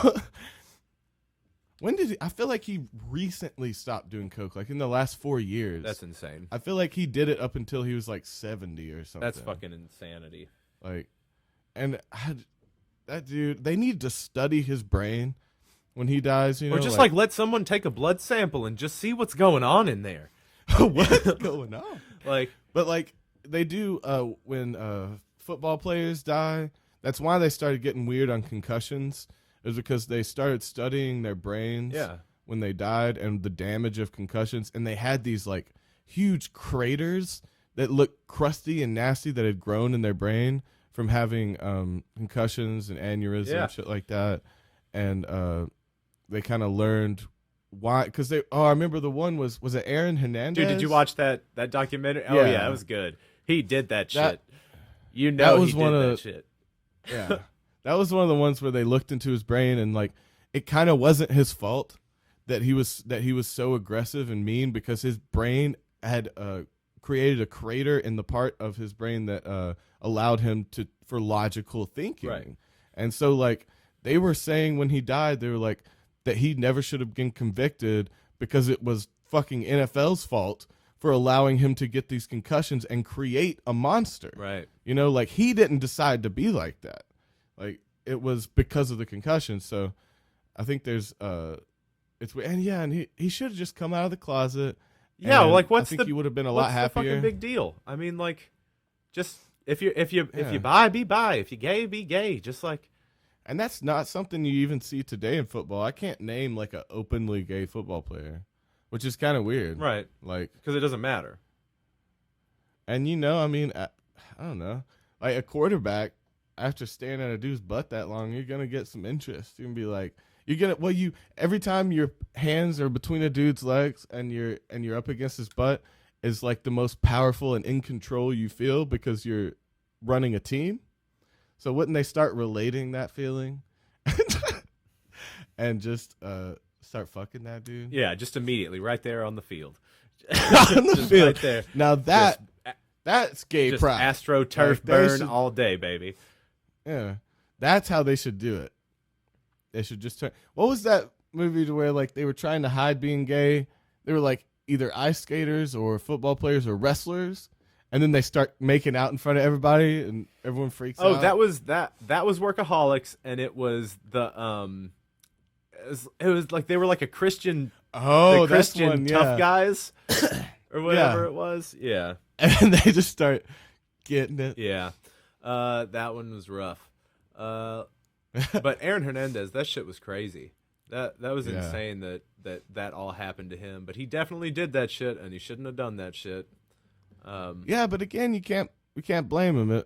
when did I feel like he recently stopped doing coke, like in the last 4 years. That's insane. I feel like he did it up until he was like 70 or something. That's fucking insanity. Like, and that dude, they need to study his brain when he dies, you know, or just like let someone take a blood sample and just see what's going on in there. What's going on? Like, but like they do when football players die. That's why they started getting weird on concussions. Is because they started studying their brains when they died and the damage of concussions, and they had these like huge craters that looked crusty and nasty that had grown in their brain from having concussions and aneurysms and shit like that. And they kind of learned why, because I remember the one was it Aaron Hernandez? Dude, did you watch that documentary? Oh yeah, it was good. He did that shit. He did that shit. Yeah. That was one of the ones where they looked into his brain and like it kind of wasn't his fault that he was so aggressive and mean, because his brain had created a crater in the part of his brain that allowed him for logical thinking. Right. And so like they were saying when he died, they were like that he never should have been convicted because it was fucking NFL's fault for allowing him to get these concussions and create a monster. Right. You know, like he didn't decide to be like that. Like it was because of the concussion. So I think there's and he should have just come out of the closet. Yeah, like I think he would have been a lot happier. The fucking big deal? I mean, like, just if you bi, be bi. If you gay, be gay. Just like, and that's not something you even see today in football. I can't name like an openly gay football player, which is kind of weird, right? Like, because it doesn't matter. And I mean, I don't know, like a quarterback after staring at a dude's butt that long, you're gonna get some interest. You're gonna be like. Every time your hands are between a dude's legs and you're up against his butt is like the most powerful and in control you feel because you're running a team. So wouldn't they start relating that feeling and just start fucking that dude? Yeah, just immediately right there on the field. On the field. Right there. Now that's gay pride. Astro turf burn all day, baby. Yeah. That's how they should do it. They should just turn. What was that movie to where like they were trying to hide being gay? They were like either ice skaters or football players or wrestlers, and then they start making out in front of everybody, and everyone freaks out. Oh, that was Workaholics, and it was the it was like they were like a Christian. Oh, the Christian one, tough guys or whatever it was. Yeah, and they just start getting it. Yeah, that one was rough. But Aaron Hernandez, that shit was crazy. That was insane that all happened to him. But he definitely did that shit, and he shouldn't have done that shit. Yeah, but again, we can't blame him.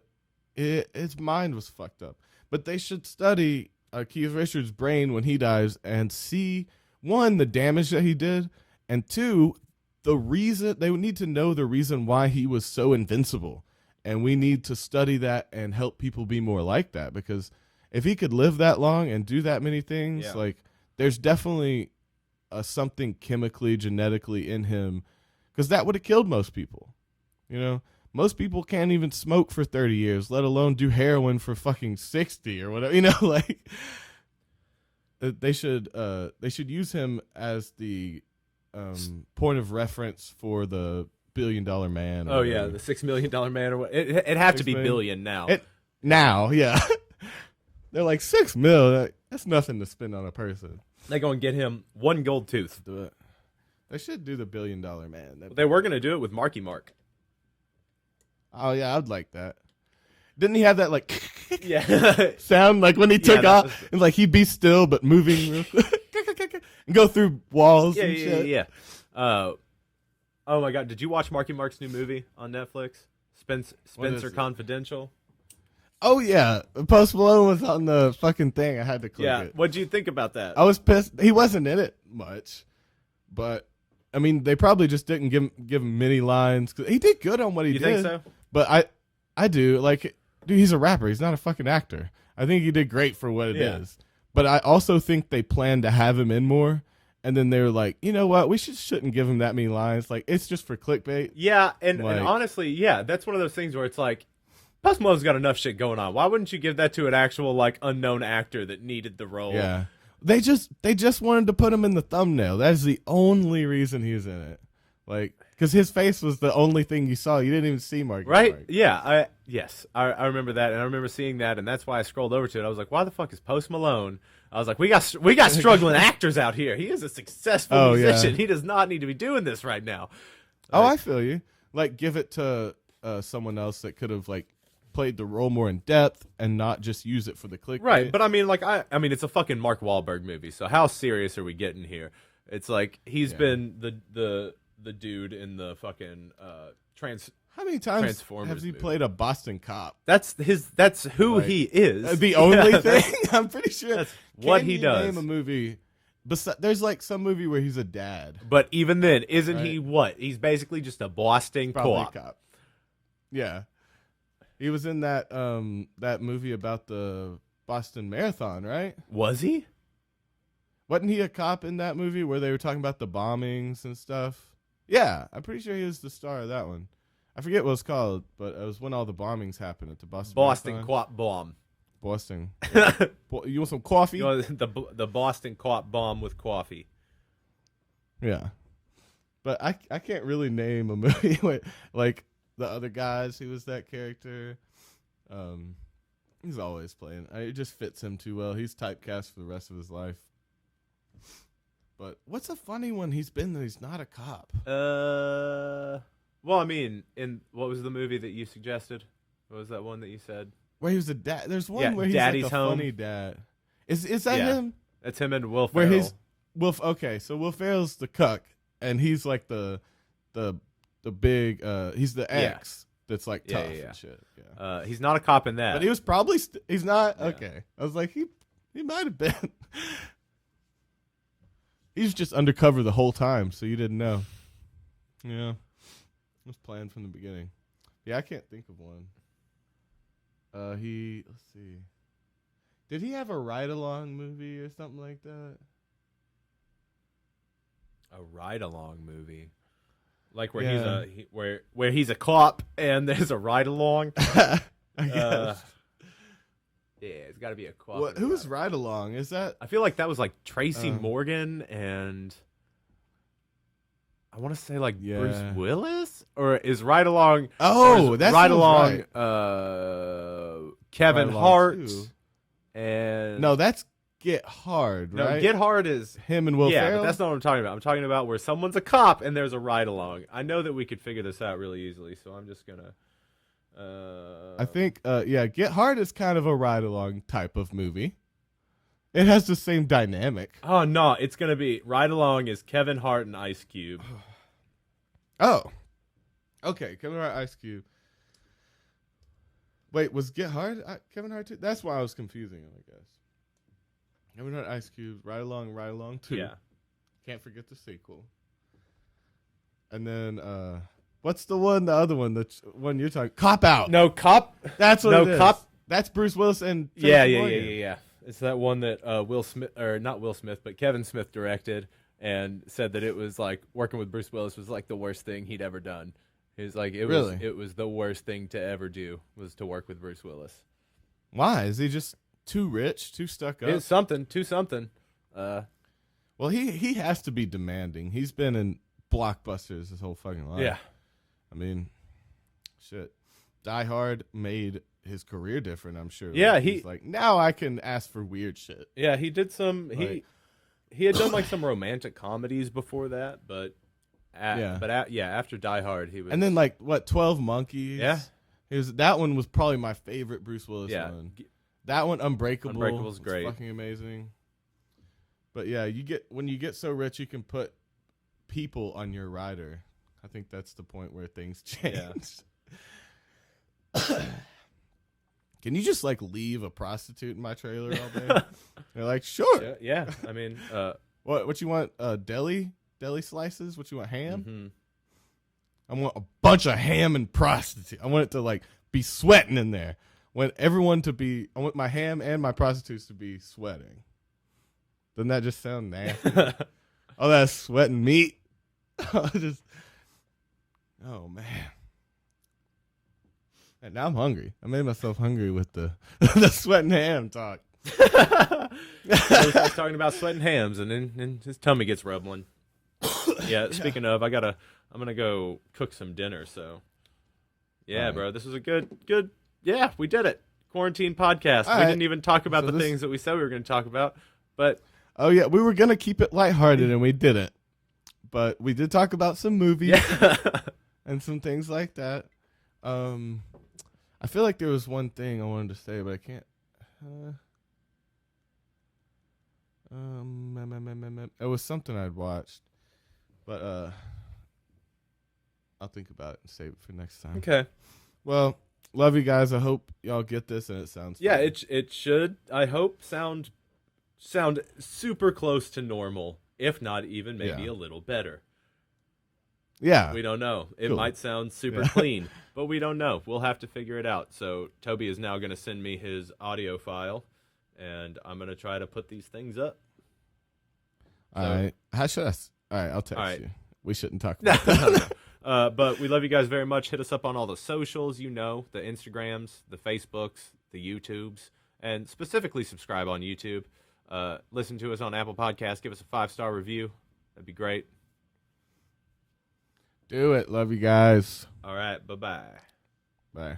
His mind was fucked up. But they should study Keith Richards' brain when he dies and see, one, the damage that he did, and two, the reason. They would need to know the reason why he was so invincible. And we need to study that and help people be more like that, because if he could live that long and do that many things, like there's definitely something chemically, genetically in him, because that would have killed most people. You know, most people can't even smoke for 30 years, let alone do heroin for fucking 60 or whatever. You know, like they should use him as the point of reference for the $1 billion man. Oh yeah, the $6 million man or what? It'd have to be billion now. Now, yeah. They're like $6 million. That's nothing to spend on a person. They go and get him one gold tooth. Do it. They should do the $1 billion man. They were gonna do it with Marky Mark. Oh yeah, I'd like that. Didn't he have that like sound like when he took off? And like he'd be still but moving real quick and go through walls and shit. Yeah. Oh my god, did you watch Marky Mark's new movie on Netflix? Spencer Confidential. Oh yeah, Post Malone was on the fucking thing. I had to click it. What'd you think about that? I was pissed. He wasn't in it much, but I mean, they probably just didn't give him many lines. 'Cause he did good on what he did. You think so? But I do like, dude. He's a rapper. He's not a fucking actor. I think he did great for what it is. But I also think they planned to have him in more, and then they were like, you know what? We shouldn't give him that many lines. Like it's just for clickbait. Yeah, and honestly, that's one of those things where it's like, Post Malone's got enough shit going on. Why wouldn't you give that to an actual like unknown actor that needed the role? Yeah, they just wanted to put him in the thumbnail. That's the only reason he was in it. Like, because his face was the only thing you saw. You didn't even see Marky right? Mark. Yeah, I remember that, and I remember seeing that, and that's why I scrolled over to it. I was like, why the fuck is Post Malone? I was like, we got struggling actors out here. He is a successful musician. Yeah. He does not need to be doing this right now. Oh, Like, I feel you. Like, give it to someone else that could have like played the role more in depth and not just use it for the clickbait. right, but I mean, like, I mean, it's a fucking Mark Wahlberg movie, so how serious are we getting here? It's like he's been the dude in the fucking How many times Transformers has he movie. played a Boston cop? That's who Like, he is. The only thing I'm pretty sure That's what Can he you does. Name a movie. There's like some movie where he's a dad. But even then, isn't Right. he what? He's basically just a Boston Probably co-op. a cop. Yeah, he was in that that movie about the Boston Marathon, right? Was he? Wasn't he a cop in that movie where they were talking about the bombings and stuff? Yeah, I'm pretty sure he was the star of that one. I forget what it's called, but it was when all the bombings happened at the Boston Marathon. co-op bomb. Boston. You want some coffee? You know, the Boston co-op bomb with coffee. Yeah. But I can't really name a movie where, like, the other guys who was that character. He's always playing. It just fits him too well. He's typecast for the rest of his life. But what's a funny one he's been that he's not a cop? Well, I mean, what was the movie that you suggested? What was that one that you said? Where he was a dad. There's one Yeah, where he's Daddy's like a Home. funny dad. Is that Yeah. him? That's him and Will Where Ferrell. he's Okay, so Will Ferrell's the cuck, and he's like the big he's the ex that's like Yeah, tough yeah, yeah. and shit. Yeah. He's not a cop in that. But he was probably he's not. Yeah. Okay, I was like he might have been. He's just undercover the whole time, so you didn't know. Yeah, it was planned from the beginning. Yeah, I can't think of one. Let's see. Did he have a ride-along movie or something like that? A ride-along movie, like where Yeah. where he's a cop and there's a ride-along. I guess. Yeah, it's got to be a cop. Who's ride-along? Is that? I feel like that was like Tracy Morgan and I want to say like Yeah. Bruce Willis, or is Ride Along? Oh, or is that Ride sounds Along. right. Kevin Ride Along Hart too. and No, that's Get Hard, no, right? Get Hard is him and Will yeah, Ferrell. but that's not what I'm talking about. I'm talking about where someone's a cop and there's a ride along. I know that we could figure this out really easily, so I'm just gonna. I think, Get Hard is kind of a ride-along type of movie. It has the same dynamic. Oh no, it's gonna be Ride Along is Kevin Hart and Ice Cube. Oh, okay. Kevin Hart, Ice Cube. Wait, was Get Hard Kevin Hart too? That's why I was confusing him, I guess. Kevin Hart, Ice Cube, Ride Along 2. Yeah. Can't forget the sequel. And then, what's the other one, the one you're talking? Cop Out. No cop. That's what no it is. Cop. That's Bruce Willis and Yeah. Tracy Morgan. It's that one that Will Smith, or not Will Smith, but Kevin Smith directed and said that it was like working with Bruce Willis was like the worst thing he'd ever done. He was like, it was the worst thing to ever do was to work with Bruce Willis. Why? Is he just too rich, too stuck up? It's something. Well, he has to be demanding. He's been in blockbusters his whole fucking life. Yeah. I mean, shit. Die Hard made his career different, I'm sure. Yeah, Like, he- he's like, now I can ask for weird shit. Yeah, he did some. Like- He had done like some romantic comedies before that, but after Die Hard, he was. And then like 12 Monkeys. Yeah. That one was probably my favorite Bruce Willis yeah, one. That one, Unbreakable. Unbreakable's was great. fucking amazing. But yeah, when you get so rich, you can put people on your rider. I think that's the point where things change. Can you just like leave a prostitute in my trailer all day? They're like, sure. yeah. I mean, What you want? Deli slices? What you want? Ham? mhm. I want a bunch of ham and prostitute. I want it to like be sweating in there. I want my ham and my prostitutes to be sweating. Doesn't that just sound nasty? All that sweating meat. Oh man. And now I'm hungry. I made myself hungry with the the sweating ham talk. I was talking about sweating hams, and then his tummy gets rumbling. Yeah. Speaking of, I'm gonna go cook some dinner. So, yeah, All right. bro, this was a good. Yeah, we did it. Quarantine podcast. All We right. didn't even talk about So the this- things that we said we were going to talk about, but Oh yeah, we were gonna keep it lighthearted and we didn't. but we did talk about some movies Yeah. and some things like that. I feel like there was one thing I wanted to say, but I can't. It was something I'd watched, but I'll think about it and save it for next time. Okay. Well, love you guys. I hope y'all get this and it sounds Yeah, fun. it should, I hope, sound super close to normal, if not even maybe a little better. Yeah. We don't know. It Cool. might sound super clean, but we don't know. We'll have to figure it out. So Toby is now going to send me his audio file, and I'm going to try to put these things up. All right. How should I? All right, I'll text you. We shouldn't talk about that. No. But we love you guys very much. Hit us up on all the socials, the Instagrams, the Facebooks, the YouTubes, and specifically subscribe on YouTube. Listen to us on Apple Podcasts. Give us a 5-star review. That'd be great. Do it. Love you guys. All right. Bye-bye. Bye.